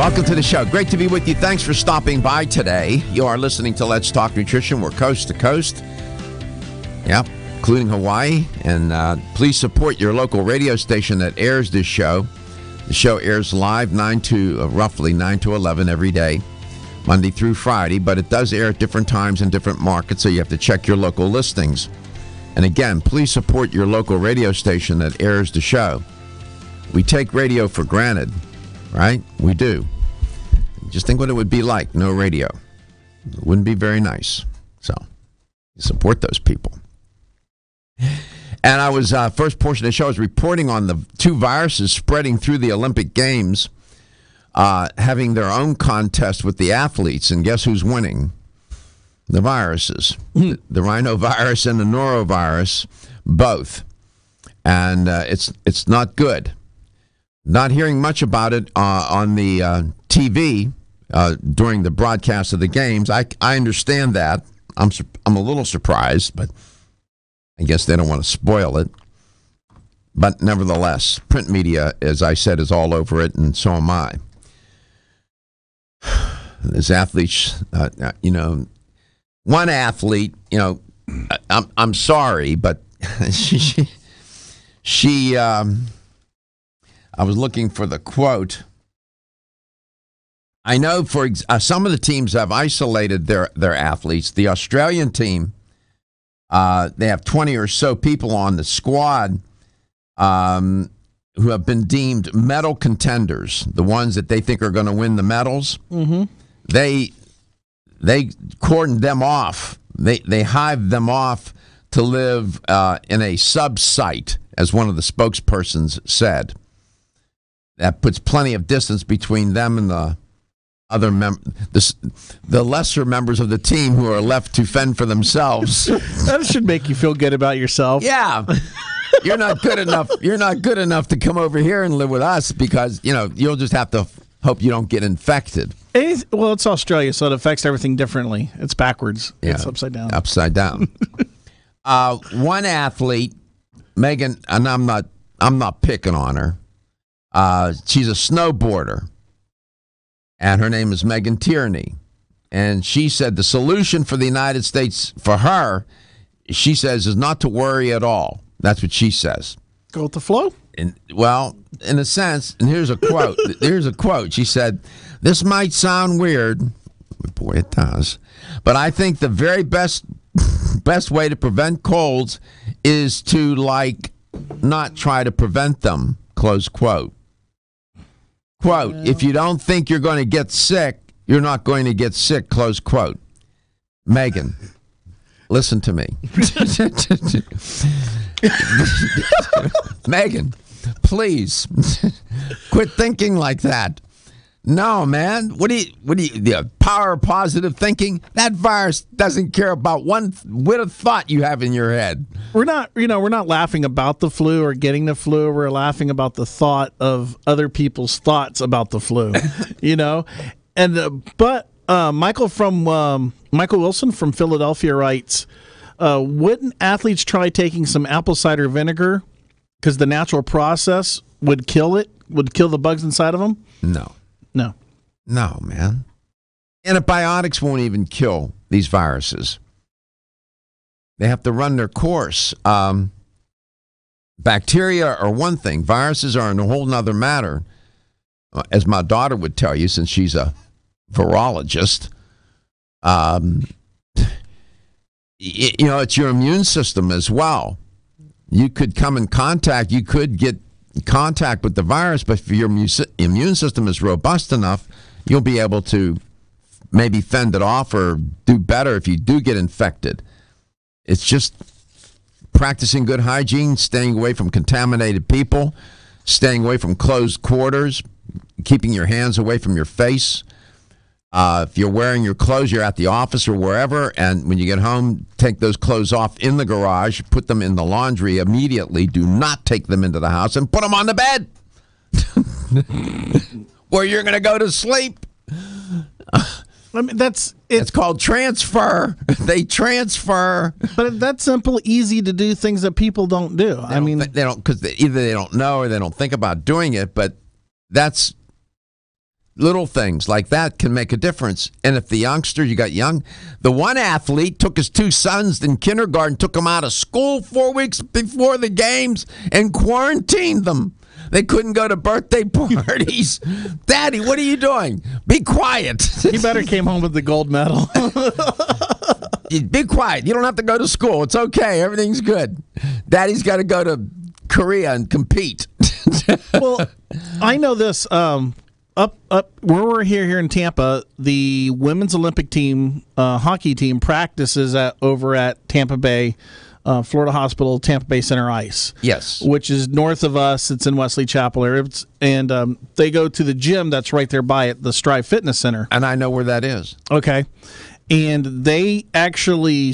Welcome to the show. Great to be with you. Thanks for stopping by today. You are listening to Let's Talk Nutrition. We're coast to coast. Yep, including Hawaii. And please support your local radio station that airs this show. The show airs live roughly 9 to 11 every day, Monday through Friday, but it does air at different times in different markets, so you have to check your local listings. And again, please support your local radio station that airs the show. We take radio for granted, right? We do. Just think what it would be like, no radio. It wouldn't be very nice. So, support those people. And I was, first portion of the show, I was reporting on the two viruses spreading through the Olympic Games, having their own contest with the athletes. And guess who's winning? The viruses. The rhinovirus and the norovirus, both. And it's not good. Not hearing much about it on the TV during the broadcast of the games. I understand that. I'm a little surprised, but I guess they don't want to spoil it. But nevertheless, print media, as I said, is all over it, and so am I. There's athletes, one athlete, I'm sorry, but she I was looking for the quote. I know for some of the teams have isolated their athletes. The Australian team, they have 20 or so people on the squad who have been deemed medal contenders, the ones that they think are going to win the medals. Mm-hmm. They cordoned them off. They hived them off to live in a sub-site, as one of the spokespersons said. That puts plenty of distance between them and the other the lesser members of the team who are left to fend for themselves. That should make you feel good about yourself. Yeah. You're not good enough. You're not good enough to come over here and live with us because, you'll just have to hope you don't get infected. Well, it's Australia, so it affects everything differently. It's backwards. Yeah, it's upside down. Upside down. One athlete, Megan, and I'm not picking on her. She's a snowboarder, and her name is Megan Tierney. And she said the solution for the United States, for her, she says, is not to worry at all. That's what she says. Go with the flow? Well, in a sense, and here's a quote. Here's a quote. She said, "This might sound weird." Boy, it does. "But I think the very best way to prevent colds is to, not try to prevent them." Close quote. Quote, "If you don't think you're going to get sick, you're not going to get sick." Close quote. Megan, listen to me. Megan, please quit thinking like that. No, man. What do you the power of positive thinking? That virus doesn't care about one whit of thought you have in your head. We're not laughing about the flu or getting the flu. We're laughing about the thought of other people's thoughts about the flu, And but Michael Wilson from Philadelphia writes, wouldn't athletes try taking some apple cider vinegar because the natural process would kill the bugs inside of them? No. No, man. Antibiotics won't even kill these viruses. They have to run their course. Bacteria are one thing. Viruses are a whole nother matter. As my daughter would tell you, since she's a virologist, it's your immune system as well. You could get in contact with the virus, but if your immune system is robust enough, you'll be able to maybe fend it off or do better if you do get infected. It's just practicing good hygiene, staying away from contaminated people, staying away from closed quarters, keeping your hands away from your face. If you're wearing your clothes, you're at the office or wherever, and when you get home, take those clothes off in the garage, put them in the laundry immediately. Do not take them into the house and put them on the bed where you're going to go to sleep. I mean, it's called transfer. They transfer. But that's simple, easy to do things that people don't do. They don't, because either they don't know or they don't think about doing it. But that's Little things like that can make a difference. And if the youngster, you got the one athlete took his 2 sons in kindergarten, took them out of school 4 weeks before the games and quarantined them. They couldn't go to birthday parties. Daddy, what are you doing? Be quiet. He better came home with the gold medal. Be quiet. You don't have to go to school. It's okay. Everything's good. Daddy's got to go to Korea and compete. Well, I know this. Up where we're here in Tampa, the women's Olympic team, hockey team, practices over at Tampa Bay, Florida Hospital, Tampa Bay Center Ice. Yes, which is north of us. It's in Wesley Chapel area, and they go to the gym that's right there by it, the Strive Fitness Center. And I know where that is. Okay, and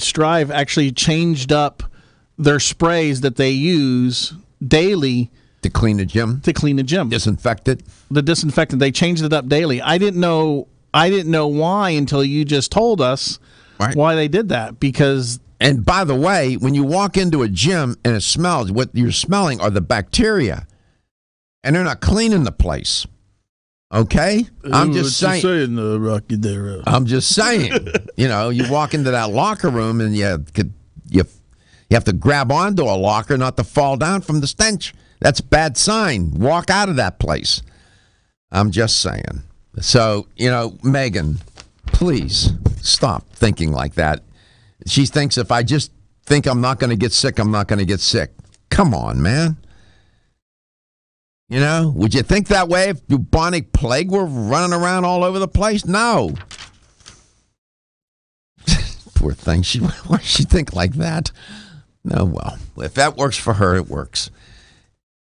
Strive actually changed up their sprays that they use daily. To clean the gym? Disinfect it? The disinfectant. They changed it up daily. I didn't know why until you just told us why they did that. And by the way, when you walk into a gym and it smells, what you're smelling are the bacteria. And they're not cleaning the place. Okay? I'm just saying. I'm just saying. You walk into that locker room and you have to grab onto a locker not to fall down from the stench. That's a bad sign. Walk out of that place. I'm just saying. So, Megan, please stop thinking like that. She thinks if I just think I'm not going to get sick, I'm not going to get sick. Come on, man. Would you think that way if bubonic plague were running around all over the place? No. Poor thing. Why does she think like that? No, well, if that works for her, it works.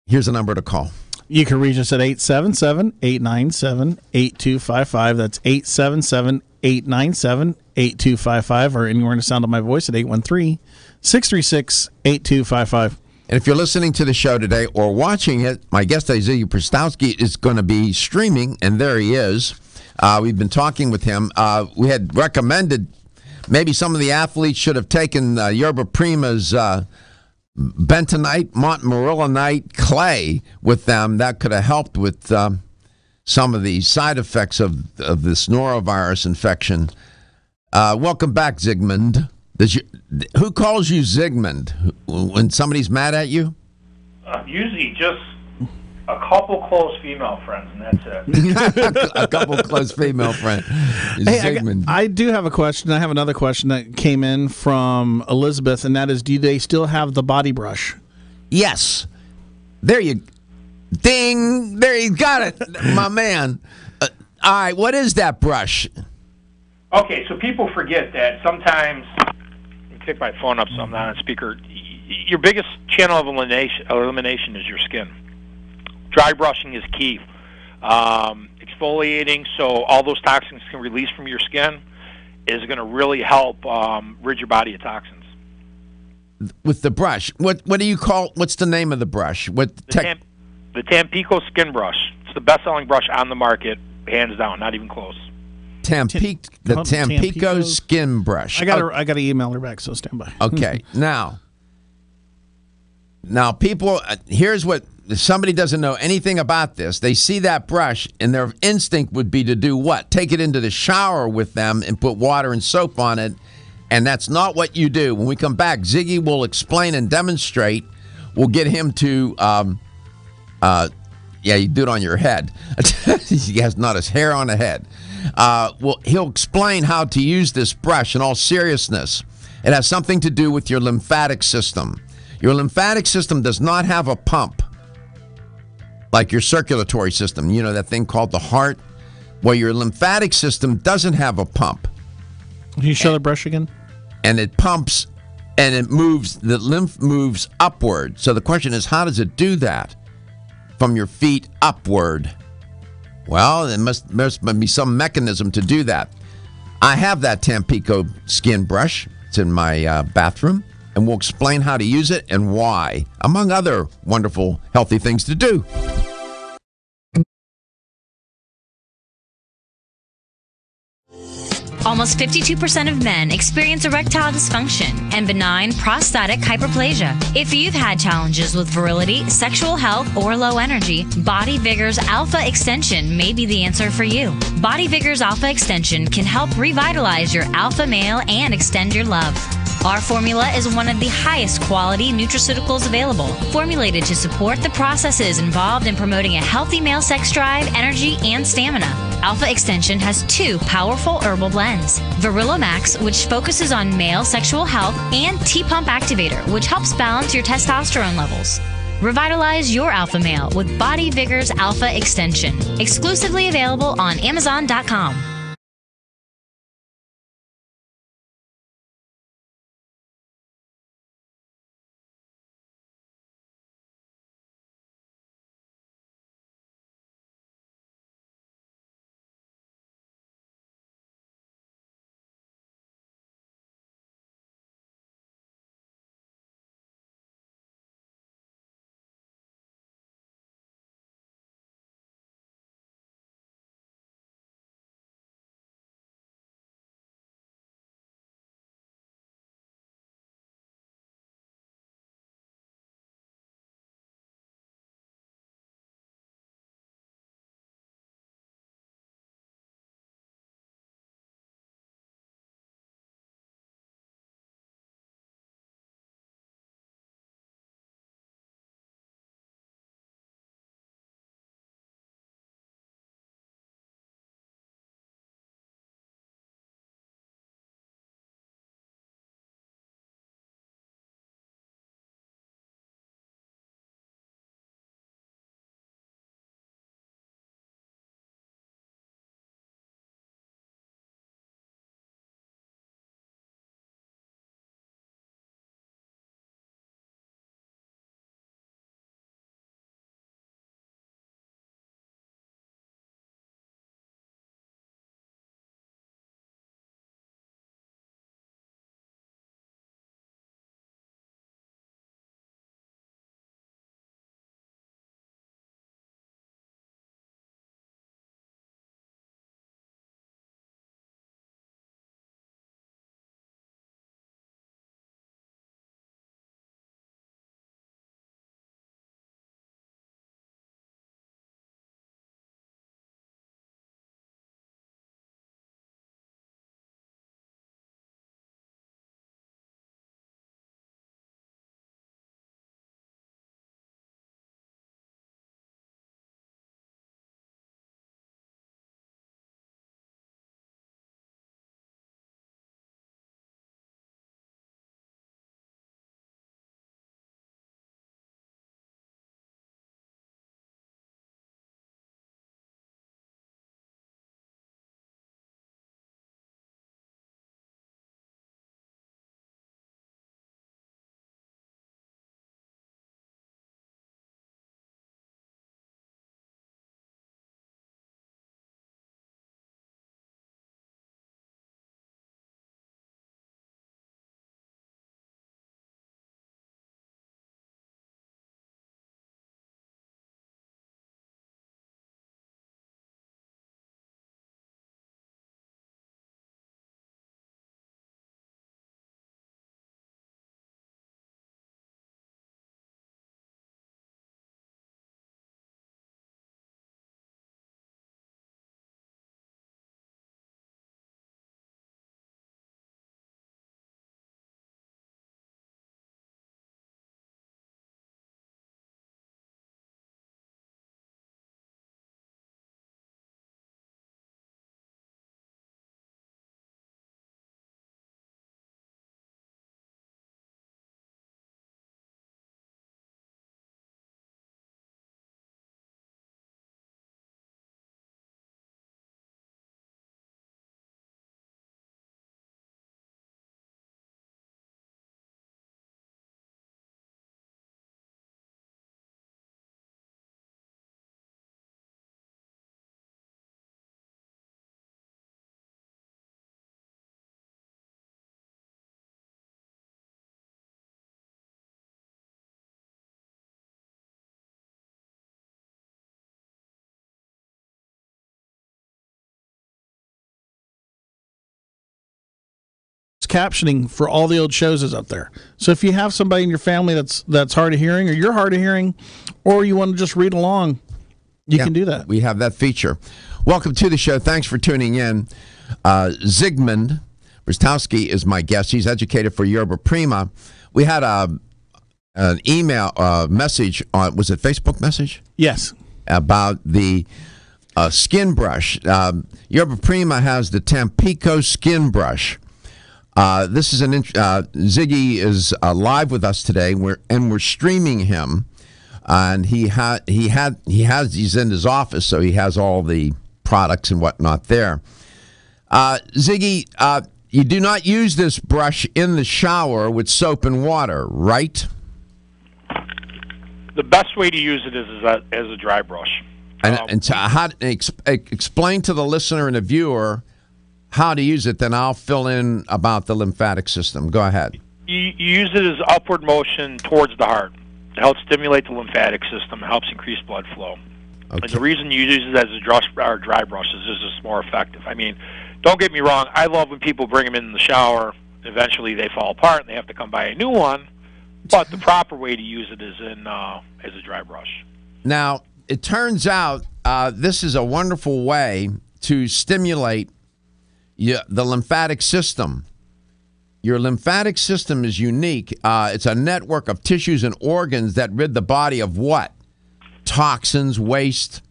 Here's a number to call. You can reach us at 877-897-8255. That's 877-897-8255, or anywhere in the sound of my voice at 813-636-8255. And if you're listening to the show today or watching it, my guest, Ziggy Prestowski, is going to be streaming, and there he is. We've been talking with him. We had recommended maybe some of the athletes should have taken Yerba Prima's bentonite, montmorillonite clay with them. That could have helped with some of the side effects of this norovirus infection. Welcome back, Zygmunt. Who calls you Zygmunt when somebody's mad at you? Usually just a couple close female friends, and that's it. A couple close female friends. Hey, I do have a question. I have another question that came in from Elizabeth, and that is, do they still have the body brush? Yes. There you ding. There you got it, my man. All right, what is that brush? Okay, so people forget that sometimes. Let me pick my phone up so I'm not on speaker. Your biggest channel of elimination is your skin. Dry brushing is key. Exfoliating, so all those toxins can release from your skin, is going to really help rid your body of toxins. With the brush, what do you call? What's the name of the brush? The Tampico Skin Brush. It's the best-selling brush on the market, hands down, not even close. Tampico Skin Brush. I got to email her back, so stand by. Okay, now people, here's what. If somebody doesn't know anything about this, they see that brush, and their instinct would be to do what? Take it into the shower with them and put water and soap on it, and that's not what you do. When we come back, Ziggy will explain and demonstrate. We'll get him to, you do it on your head. He has not his hair on the head. He'll explain how to use this brush in all seriousness. It has something to do with your lymphatic system. Your lymphatic system does not have a pump like your circulatory system, that thing called the heart. Well, your lymphatic system doesn't have a pump. Can you show the brush again? And it pumps, and it moves, the lymph moves upward. So the question is, how does it do that from your feet upward? Well, there must be some mechanism to do that. I have that Tampico Skin Brush. It's in my bathroom, and we'll explain how to use it and why, among other wonderful, healthy things to do. Almost 52% of men experience erectile dysfunction and benign prostatic hyperplasia. If you've had challenges with virility, sexual health, or low energy, Body Vigor's Alpha Extension may be the answer for you. Body Vigor's Alpha Extension can help revitalize your alpha male and extend your love. Our formula is one of the highest quality nutraceuticals available, formulated to support the processes involved in promoting a healthy male sex drive, energy, and stamina. Alpha Extension has 2 powerful herbal blends: Virilomax, which focuses on male sexual health, and T-Pump Activator, which helps balance your testosterone levels. Revitalize your alpha male with Body Vigor's Alpha Extension. Exclusively available on Amazon.com. captioning for all the old shows is up there. So if you have somebody in your family that's hard of hearing, or you're hard of hearing, or you want to just read along, you can do that. We have that feature. Welcome to the show. Thanks for tuning in. Zygmunt Brostowski is my guest. He's educated for Yerba Prima. We had an email message on, was it Facebook message? Yes. About the skin brush. Yerba Prima has the Tampico skin brush. This is Ziggy is live with us today. We're streaming him, and he's in his office, so he has all the products and whatnot there. Ziggy, you do not use this brush in the shower with soap and water, right? The best way to use it is as a dry brush. Explain to the listener and the viewer how to use it, then I'll fill in about the lymphatic system. Go ahead. You use it as upward motion towards the heart. It helps stimulate the lymphatic system. It helps increase blood flow. Okay. And the reason you use it as a dry brush is it's more effective. I mean, don't get me wrong. I love when people bring them in the shower. Eventually, they fall apart and they have to come buy a new one. But the proper way to use it is as a dry brush. Now, it turns out this is a wonderful way to stimulate the lymphatic system. Your lymphatic system is unique. It's a network of tissues and organs that rid the body of what? Toxins, waste,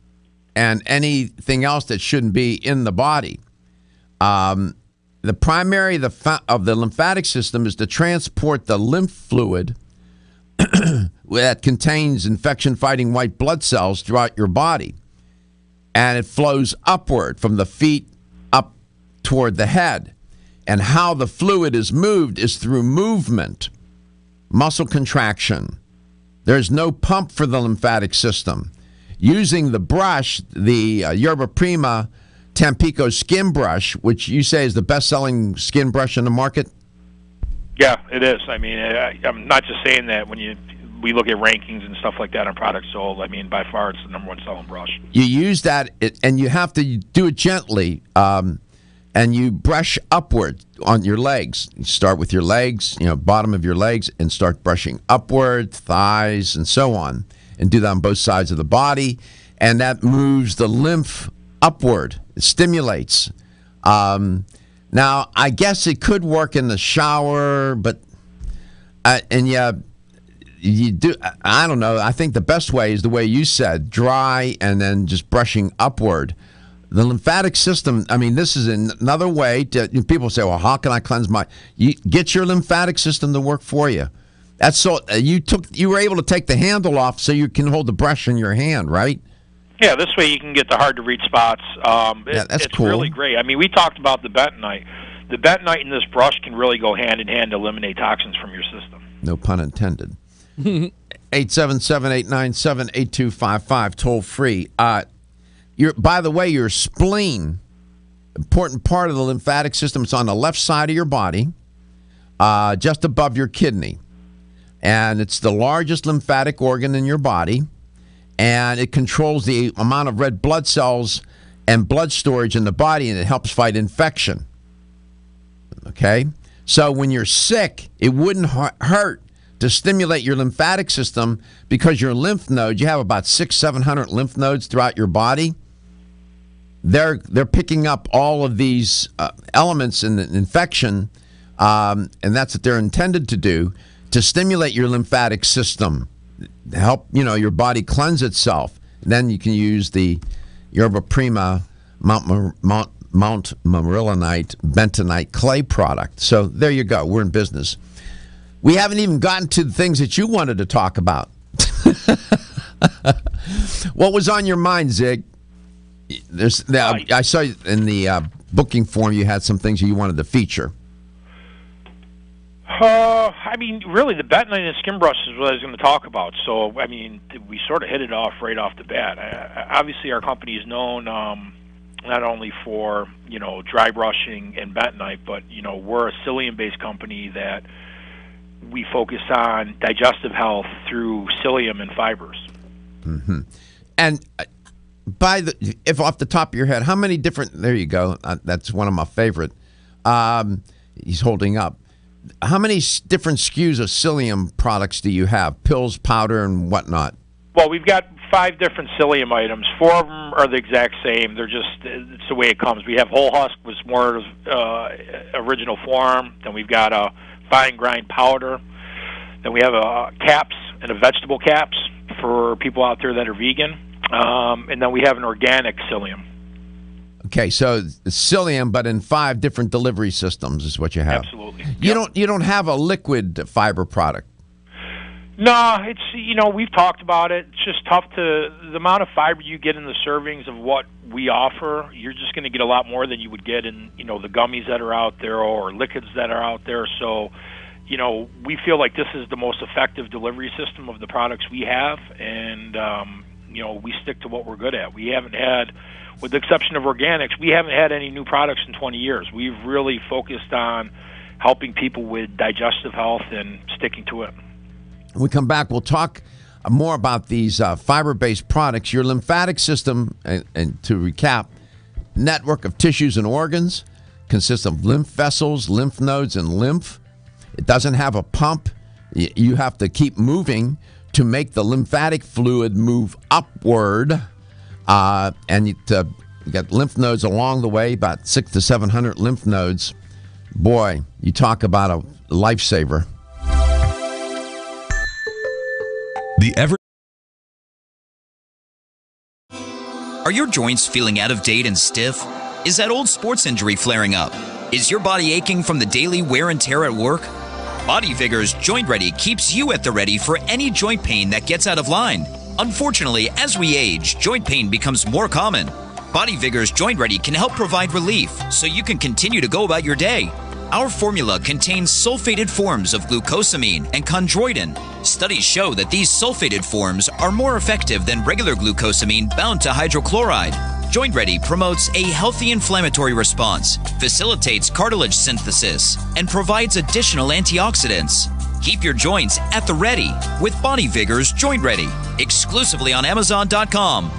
and anything else that shouldn't be in the body. The primary of the lymphatic system is to transport the lymph fluid that contains infection-fighting white blood cells throughout your body. And it flows upward from the feet up toward the head. And how the fluid is moved is through movement, muscle contraction. There's no pump for the lymphatic system. Using the brush, the Yerba Prima Tampico skin brush, which you say is the best-selling skin brush in the market? Yeah, it is. I mean, I'm not just saying that. When we look at rankings and stuff like that on products sold, I mean, by far it's the number one selling brush. You use that, and you have to do it gently, and you brush upward on your legs. You start with your legs, bottom of your legs, and start brushing upward, thighs, and so on, and do that on both sides of the body, and that moves the lymph upward. It stimulates. Now, I guess it could work in the shower, but you do. I don't know. I think the best way is the way you said, dry and then just brushing upward. The lymphatic system. I mean, this is another way to. People say, "Well, how can I cleanse my?" You get your lymphatic system to work for you. That's so you were able to take the handle off so you can hold the brush in your hand, right? Yeah, this way you can get the hard-to-reach spots. That's cool. It's really great. I mean, we talked about the bentonite. The bentonite in this brush can really go hand-in-hand to eliminate toxins from your system. No pun intended. 877-897-8255, toll-free. By the way, your spleen, important part of the lymphatic system, it's on the left side of your body, just above your kidney. And it's the largest lymphatic organ in your body. And it controls the amount of red blood cells and blood storage in the body, and it helps fight infection. Okay? So when you're sick, it wouldn't hurt to stimulate your lymphatic system because your lymph nodes, you have about 600-700 lymph nodes throughout your body. They're picking up all of these elements in the infection, and that's what they're intended to do, to stimulate your lymphatic system. Help your body cleanse itself. Then you can use the Yerba Prima Mount Marilynite bentonite clay product. So there you go. We're in business. We haven't even gotten to the things that you wanted to talk about. What was on your mind, Zig? I saw in the booking form you had some things you wanted to feature. I mean, really, the bentonite and skin brush is what I was going to talk about. So, I mean, we sort of hit it off right off the bat. Obviously, our company is known not only for, dry brushing and bentonite, but, we're a psyllium-based company that we focus on digestive health through psyllium and fibers. Mm-hmm. And if off the top of your head, how many different, there you go, that's one of my favorite. he's holding up. How many different SKUs of psyllium products do you have? Pills, powder, and whatnot? Well, we've got 5 different psyllium items. 4 of them are the exact same. They're just, it's the way it comes. We have whole husk, was more original form. Then we've got a fine grind powder. Then we have a caps and a vegetable caps for people out there that are vegan. And then we have an organic psyllium. Okay, so psyllium, but in 5 different delivery systems is what you have. Absolutely. You don't have a liquid fiber product. No, it's, we've talked about it. It's just tough the amount of fiber you get in the servings of what we offer, you're just going to get a lot more than you would get in, the gummies that are out there or liquids that are out there. So, we feel like this is the most effective delivery system of the products we have, and, we stick to what we're good at. We haven't had, with the exception of organics, we haven't had any new products in 20 years. We've really focused on helping people with digestive health and sticking to it. When we come back, we'll talk more about these fiber-based products. Your lymphatic system, and to recap, network of tissues and organs consists of lymph vessels, lymph nodes, and lymph. It doesn't have a pump. You have to keep moving to make the lymphatic fluid move upward. And you got lymph nodes along the way, about 600 to 700 lymph nodes. Boy, you talk about a lifesaver. Are your joints feeling out of date and stiff? Is that old sports injury flaring up? Is your body aching from the daily wear and tear at work? Body Vigor's Joint Ready keeps you at the ready for any joint pain that gets out of line. Unfortunately, as we age, joint pain becomes more common. Body Vigor's Joint Ready can help provide relief so you can continue to go about your day. Our formula contains sulfated forms of glucosamine and chondroitin. Studies show that these sulfated forms are more effective than regular glucosamine bound to hydrochloride. Joint Ready promotes a healthy inflammatory response, facilitates cartilage synthesis, and provides additional antioxidants. Keep your joints at the ready with Body Vigor's Joint Ready, exclusively on Amazon.com.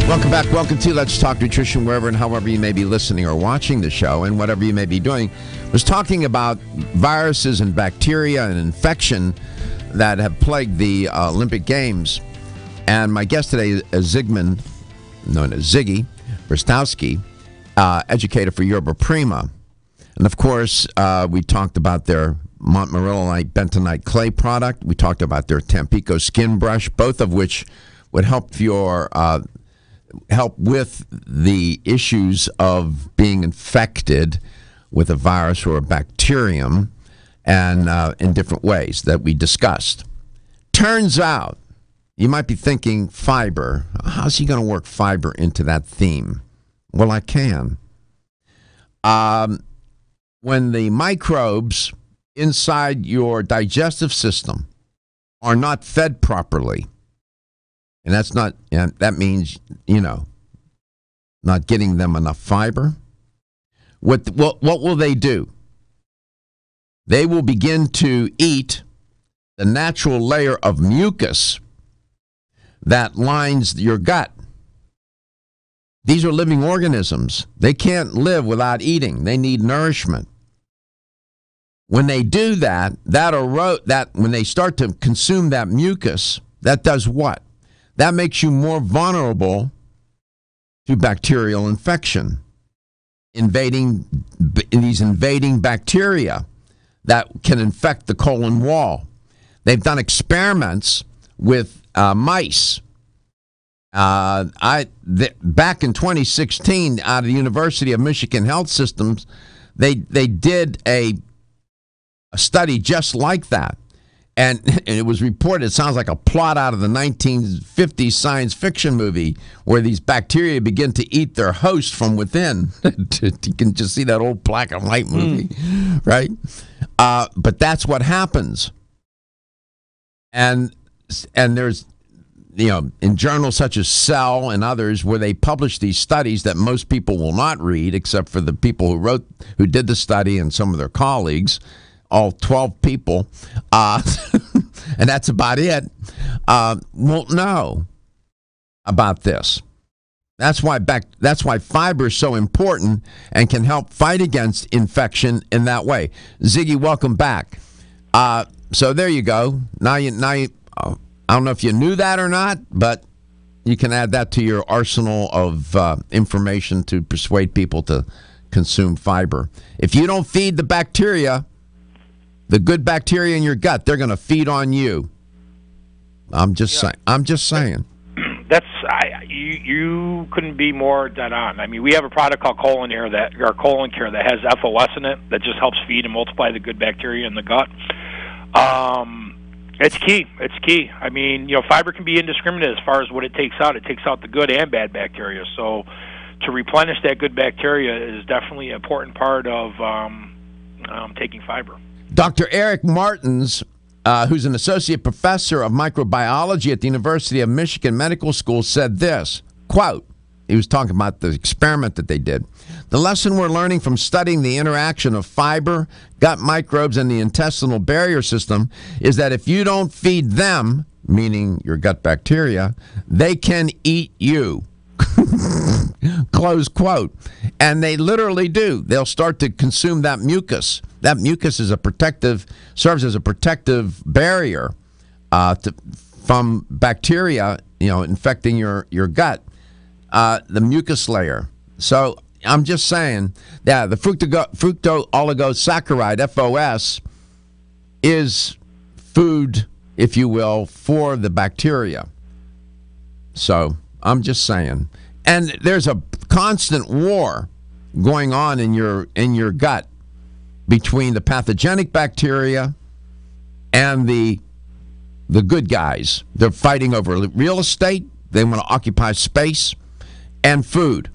Welcome back. Welcome to Let's Talk Nutrition, wherever and however you may be listening or watching the show, and whatever you may be doing. I was talking about viruses and bacteria and infection that have plagued the Olympic Games. And my guest today is Ziggy Brstowski, educator for Yerba Prima. And, of course, we talked about their Montmorillonite bentonite clay product. We talked about their Tampico skin brush, both of which would help with the issues of being infected with a virus or a bacterium, and in different ways that we discussed. Turns out, you might be thinking, fiber. How's he going to work fiber into that theme? Well, I can. When the microbes inside your digestive system are not fed properly, and that means, not getting them enough fiber. What will they do? They will begin to eat the natural layer of mucus that lines your gut. These are living organisms. They can't live without eating. They need nourishment. When they do that when they start to consume that mucus, that does what? That makes you more vulnerable to bacterial infection, invading bacteria that can infect the colon wall. They've done experiments with mice. Back in 2016, out of the University of Michigan Health Systems, they did a study just like that. And it was reported, it sounds like a plot out of the 1950s science fiction movie where these bacteria begin to eat their host from within. You can just see that old black and white movie, right? But that's what happens. And there's, in journals such as Cell and others where they publish these studies that most people will not read, except for the people who did the study and some of their colleagues. All 12 people, and that's about it, won't know about this. That's why fiber is so important and can help fight against infection in that way. Ziggy, welcome back. So there you go. Now you. I don't know if you knew that or not, but you can add that to your arsenal of information to persuade people to consume fiber. If you don't feed the bacteria, the good bacteria in your gut, they're going to feed on you. I'm just saying. You couldn't be more dead on. I mean, we have a product called Colon Care that has FOS in it that just helps feed and multiply the good bacteria in the gut. It's key. I mean, fiber can be indiscriminate as far as what it takes out. It takes out the good and bad bacteria. So to replenish that good bacteria is definitely an important part of taking fiber. Dr. Eric Martins, who's an associate professor of microbiology at the University of Michigan Medical School, said this, quote, he was talking about the experiment that they did. The lesson we're learning from studying the interaction of fiber, gut microbes, and the intestinal barrier system is that if you don't feed them, meaning your gut bacteria, they can eat you. Close quote. And they literally do. They'll start to consume that mucus. That mucus serves as a protective barrier from bacteria, infecting your gut. The mucus layer. So I'm just saying, the fructooligosaccharides, FOS, is food, if you will, for the bacteria. So I'm just saying. And there's a constant war going on in your gut between the pathogenic bacteria and the good guys. They're fighting over real estate. They want to occupy space and food.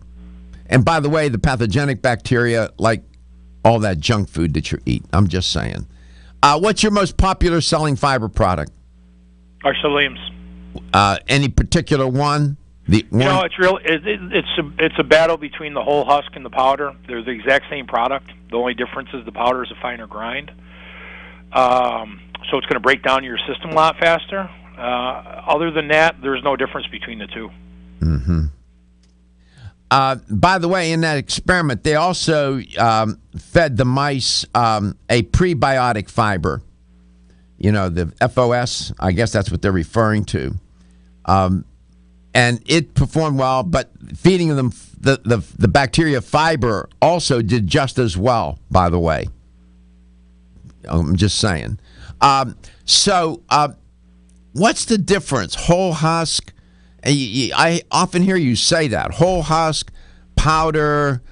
And by the way, the pathogenic bacteria like all that junk food that you eat. I'm just saying. What's your most popular selling fiber product? Arceliums. Any particular one? It's a battle between the whole husk and the powder. They're the exact same product. The only difference is the powder is a finer grind. So it's going to break down your system a lot faster. Other than that, there's no difference between the two. Mm-hmm. by the way, in that experiment, they also fed the mice a prebiotic fiber. You know, the FOS, I guess that's what they're referring to. And it performed well, but feeding them the bacteria fiber also did just as well, by the way. I'm just saying. So what's the difference? Whole husk? I often hear you say that. Whole husk, powder.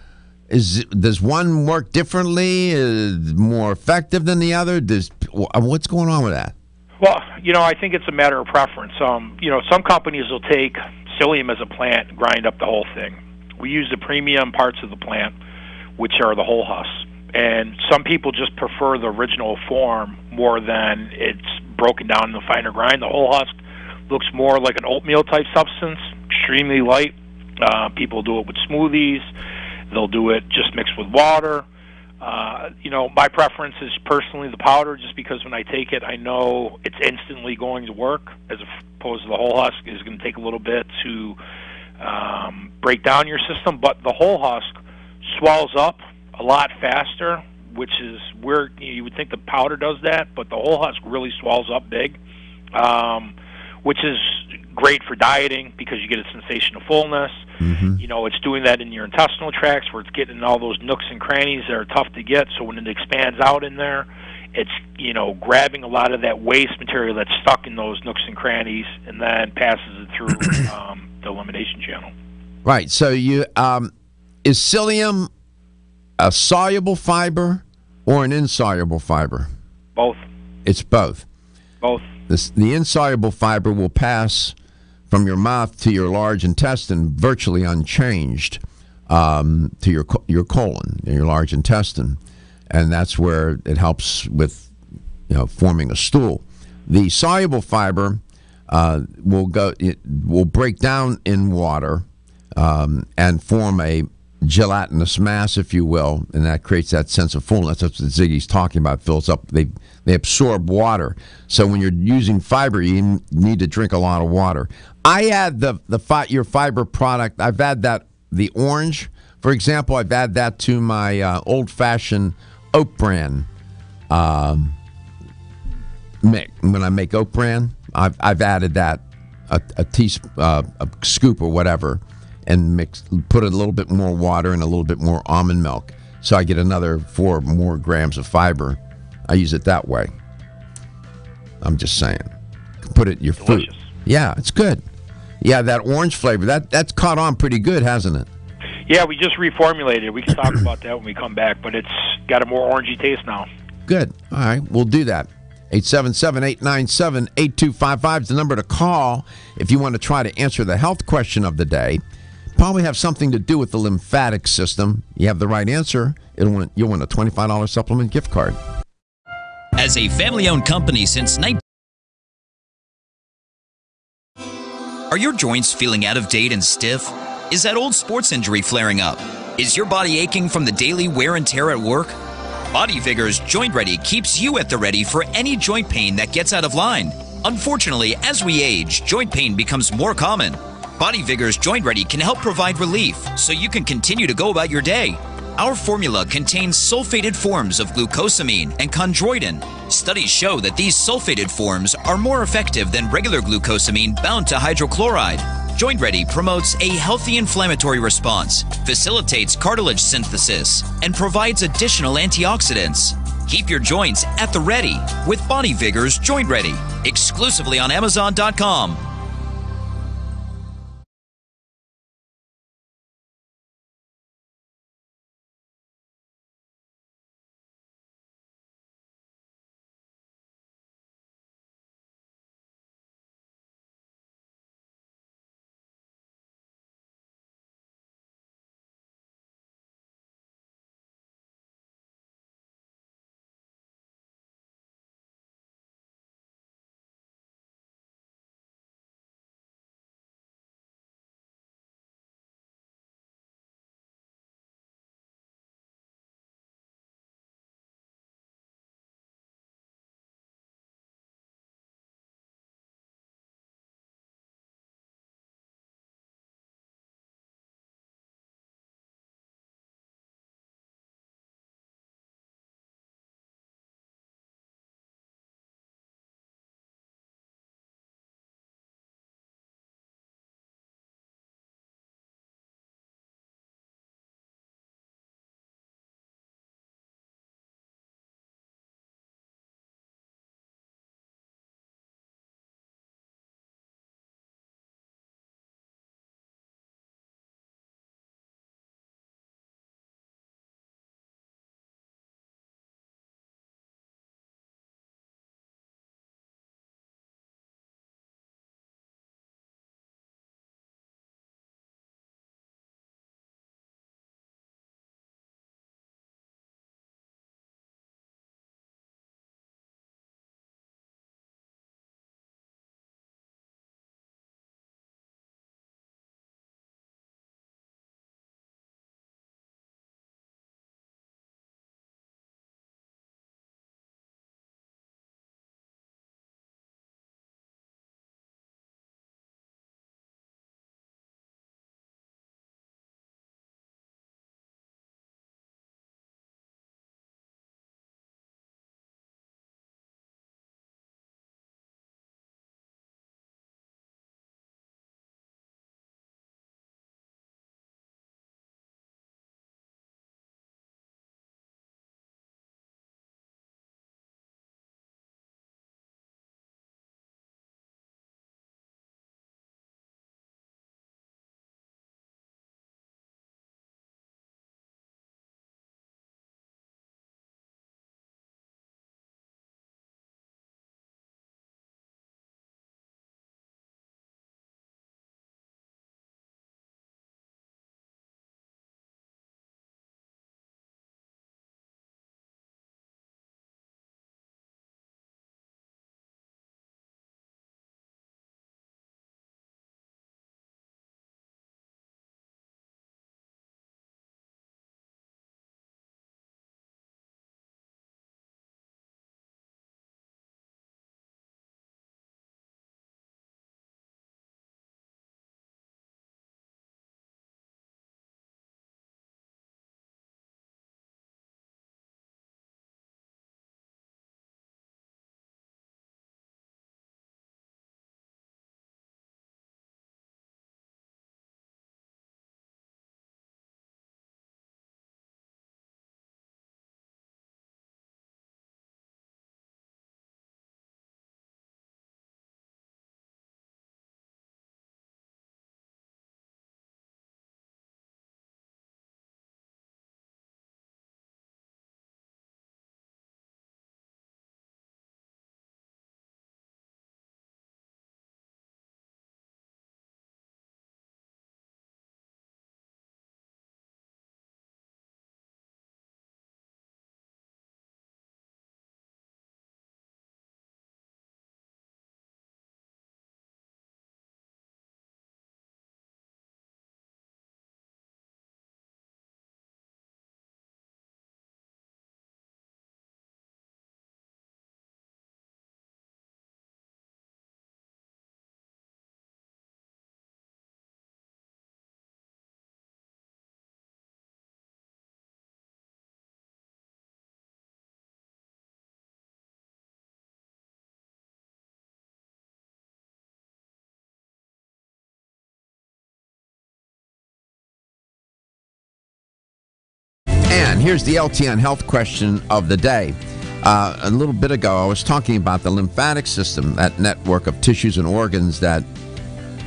Does one work differently? Is more effective than the other? What's going on with that? Well, I think it's a matter of preference. Some companies will take psyllium as a plant and grind up the whole thing. We use the premium parts of the plant, which are the whole husk. And some people just prefer the original form more than it's broken down in the finer grind. The whole husk looks more like an oatmeal type substance, extremely light. People do it with smoothies. They'll do it just mixed with water. My preference is personally the powder, just because when I take it, I know it's instantly going to work, as opposed to the whole husk is going to take a little bit to break down your system. But the whole husk swells up a lot faster, which is where you would think the powder does that, but the whole husk really swells up big, which is great for dieting because you get a sensation of fullness. Mm-hmm. It's doing that in your intestinal tracts, where it's getting in all those nooks and crannies that are tough to get. So when it expands out in there, it's grabbing a lot of that waste material that's stuck in those nooks and crannies, and then passes it through the elimination channel. Right. So is psyllium a soluble fiber or an insoluble fiber? Both. It's both. Both. The insoluble fiber will pass from your mouth to your large intestine virtually unchanged, to your colon, your large intestine, and that's where it helps with forming a stool. The soluble fiber will break down in water and form a gelatinous mass, if you will, and that creates that sense of fullness. That's what Ziggy's talking about. It fills up. They absorb water. So when you're using fiber, you need to drink a lot of water. I add your fiber product. I've had the orange, for example. I've added that to my old-fashioned oat bran mix. When I make oat bran, I've added that a scoop or whatever, and put a little bit more water and a little bit more almond milk, so I get another 4 more grams of fiber. I use it that way. I'm just saying. Put it in your food. Yeah, it's good. Yeah, that orange flavor, that's caught on pretty good, hasn't it? Yeah, we just reformulated it. We can talk about that when we come back, but it's got a more orangey taste now. Good. All right, we'll do that. 877-897-8255 is the number to call if you want to try to answer the health question of the day. Probably have something to do with the lymphatic system. You have the right answer, you'll win a $25 supplement gift card. As a family-owned company since Are your joints feeling out of date and stiff? Is that old sports injury flaring up? Is your body aching from the daily wear and tear at work? Body Vigor's Joint Ready keeps you at the ready for any joint pain that gets out of line. Unfortunately, as we age, joint pain becomes more common. Body Vigor's Joint Ready can help provide relief so you can continue to go about your day. Our formula contains sulfated forms of glucosamine and chondroitin. Studies show that these sulfated forms are more effective than regular glucosamine bound to hydrochloride. Joint Ready promotes a healthy inflammatory response, facilitates cartilage synthesis, and provides additional antioxidants. Keep your joints at the ready with Body Vigor's Joint Ready, exclusively on Amazon.com. And here's the LTN health question of the day. A little bit ago, I was talking about the lymphatic system, that network of tissues and organs that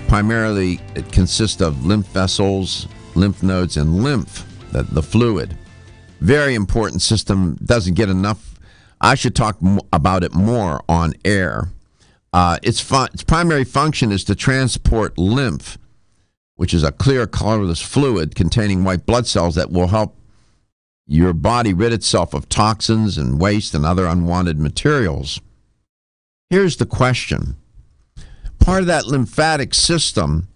primarily it consists of lymph vessels, lymph nodes, and lymph, the fluid. Very important system, doesn't get enough. I should talk about it more on air. Its primary function is to transport lymph, which is a clear, colorless fluid containing white blood cells that will help your body rid itself of toxins and waste and other unwanted materials. Here's the question. Part of that lymphatic system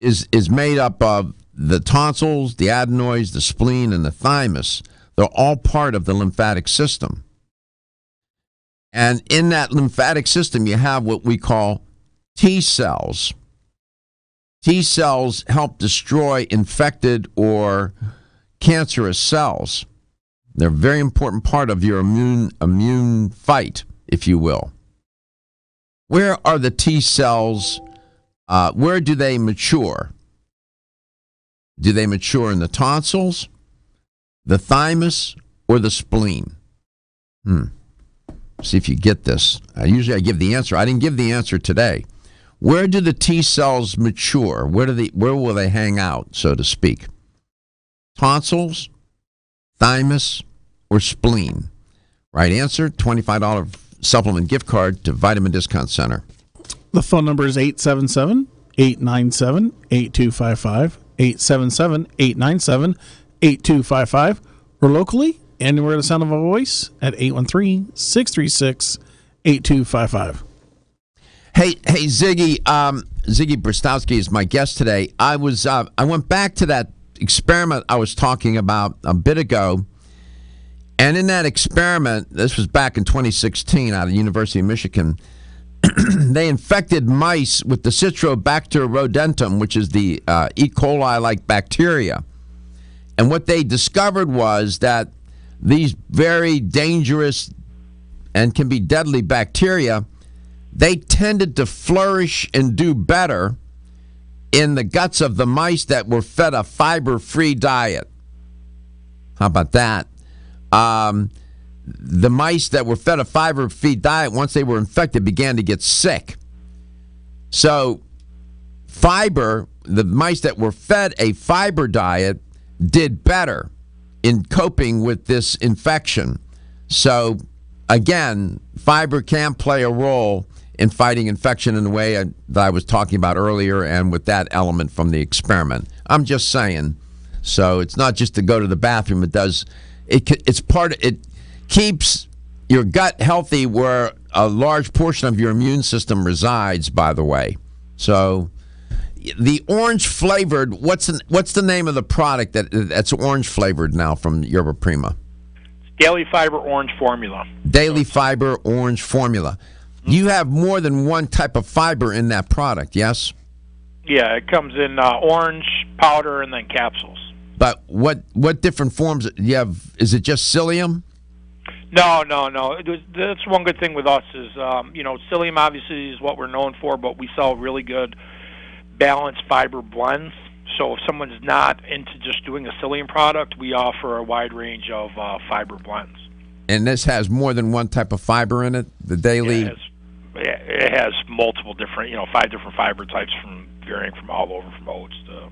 is made up of the tonsils, the adenoids, the spleen, and the thymus. They're all part of the lymphatic system. And in that lymphatic system, you have what we call T cells. T cells help destroy infected or cancerous cells. They're a very important part of your immune fight, if you will. Where are the T cells? Where do they mature? Do they mature in the tonsils, the thymus, or the spleen? See if you get this. Usually I give the answer. I didn't give the answer today. Where do the T cells mature? Where will they hang out, so to speak? Tonsils, thymus, or spleen? Right answer, $25 supplement gift card to Vitamin Discount Center. The phone number is 877-897-8255, 877-897-8255, or locally, anywhere the sound of a voice, at 813-636-8255. Hey, Ziggy. Ziggy Brostowski is my guest today. I went back to that experiment I was talking about a bit ago, and in that experiment, this was back in 2016 out of the University of Michigan, they infected mice with the Citrobacter rodentum, which is the E. coli-like bacteria. And what they discovered was that these very dangerous and can be deadly bacteria, they tended to flourish and do better in the guts of the mice that were fed a fiber-free diet. How about that? The mice that were fed a fiber-free diet, once they were infected, began to get sick. So fiber, the mice that were fed a fiber diet did better in coping with this infection. So again, fiber can play a role in fighting infection in the way that I was talking about earlier, and with that element from the experiment. I'm just saying. So it's not just to go to the bathroom. It keeps your gut healthy, where a large portion of your immune system resides, by the way. So the orange flavored, what's the name of the product that's orange flavored now from Yerba Prima? Daily Fiber Orange Formula. Daily Fiber Orange Formula. You have more than one type of fiber in that product, yes? Yeah, it comes in orange, powder, and then capsules. But what different forms do you have? Is it just psyllium? No. That's one good thing with us is, psyllium obviously is what we're known for, but we sell really good balanced fiber blends. So if someone's not into just doing a psyllium product, we offer a wide range of fiber blends. And this has more than one type of fiber in it? The daily... Yeah, it has multiple different, 5 different fiber types, varying from all over, from oats to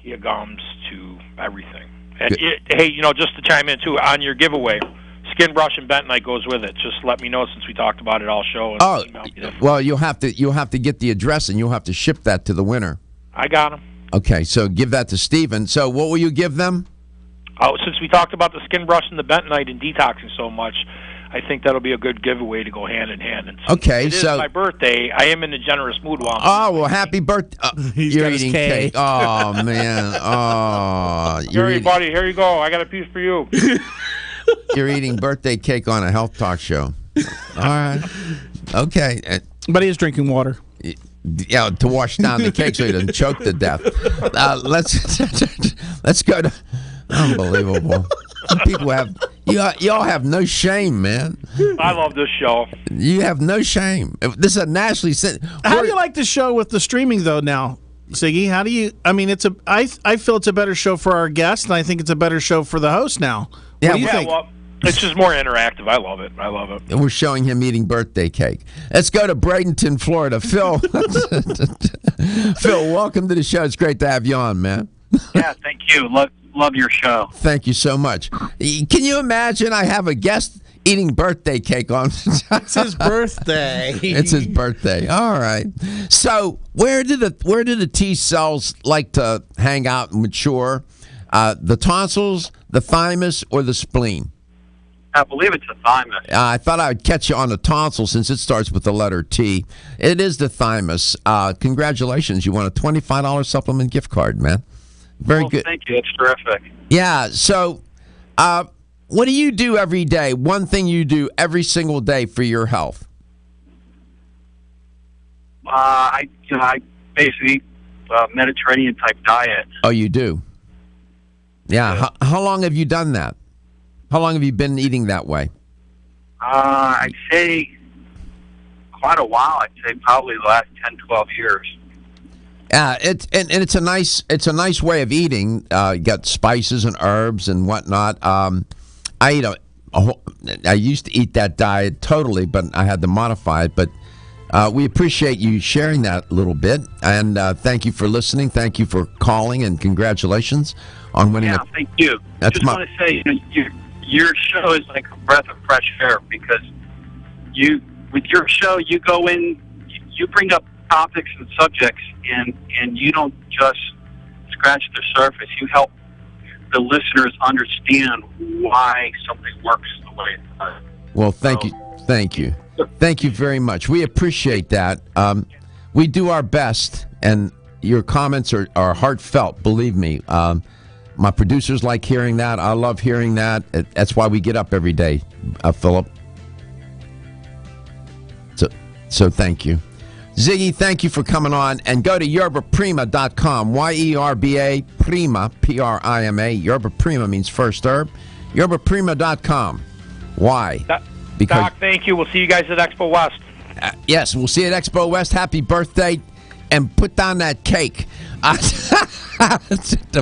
chia gums to everything. And hey, just to chime in too, on your giveaway, Skin Brush and bentonite goes with it. Just let me know, since we talked about it all show. And well, you'll have to get the address, and you'll have to ship that to the winner. I got them. Okay, so give that to Stephen. So what will you give them? Oh, since we talked about the Skin Brush and the bentonite and detoxing so much, I think that'll be a good giveaway to go hand in hand. And okay, it is my birthday. I am in a generous mood while I'm happy birthday! You're eating cake. Oh man! Oh, buddy, here you go. I got a piece for you. You're eating birthday cake on a health talk show. All right. Okay. But he is drinking water. Yeah, to wash down the cake so he doesn't choke to death. Let's go to unbelievable. People have y'all have no shame, man. I love this show. You have no shame. This is a nationally sent. How do you like the show with the streaming though? Now Ziggy, how do you? I mean, I feel it's a better show for our guests, and I think it's a better show for the host now. What do you think? Well, it's just more interactive. I love it. And we're showing him eating birthday cake. Let's go to Bradenton, Florida. Phil, Phil, welcome to the show. It's great to have you on, man. Yeah, thank you. Love your show. Thank you so much. Can you imagine? I have a guest eating birthday cake on. It's his birthday. It's his birthday. All right. So where do the T cells like to hang out and mature? The tonsils, the thymus, or the spleen? I believe it's the thymus. I thought I would catch you on the tonsil since it starts with the letter T. It is the thymus. Congratulations. You won a $25 supplement gift card, man. Very good. Thank you. It's terrific. Yeah. So what do you do every day? One thing you do every single day for your health? I basically Mediterranean type diet. Oh, you do? Yeah. How long have you done that? How long have you been eating that way? I'd say quite a while. I'd say probably the last 10, 12 years. It's a nice way of eating. You got spices and herbs and whatnot. I used to eat that diet totally, but I had to modify it. But we appreciate you sharing that a little bit, and thank you for listening. Thank you for calling, and congratulations on winning. Yeah, thank you. I just want to say, your show is like a breath of fresh air because with your show, you go in, you bring up topics and subjects, and you don't just scratch the surface. You help the listeners understand why something works the way it does. Well, thank you very much. We appreciate that. We do our best, and your comments are heartfelt. Believe me. My producers like hearing that. I love hearing that. That's why we get up every day, Philip. So thank you. Ziggy, thank you for coming on. And go to yerbaprima.com, Y-E-R-B-A, Prima, P-R-I-M-A. Yerba Prima means first herb. Yerbaprima.com. Why? Doc, thank you. We'll see you guys at Expo West. Yes, we'll see you at Expo West. Happy birthday. And put down that cake.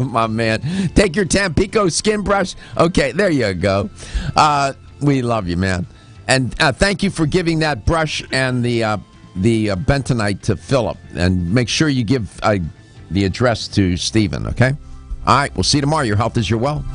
My man. Take your Tampico skin brush. Okay, there you go. We love you, man. And thank you for giving that brush and the bentonite to Philip. And make sure you give the address to Stephen, okay? All right, we'll see you tomorrow. Your health is your wealth.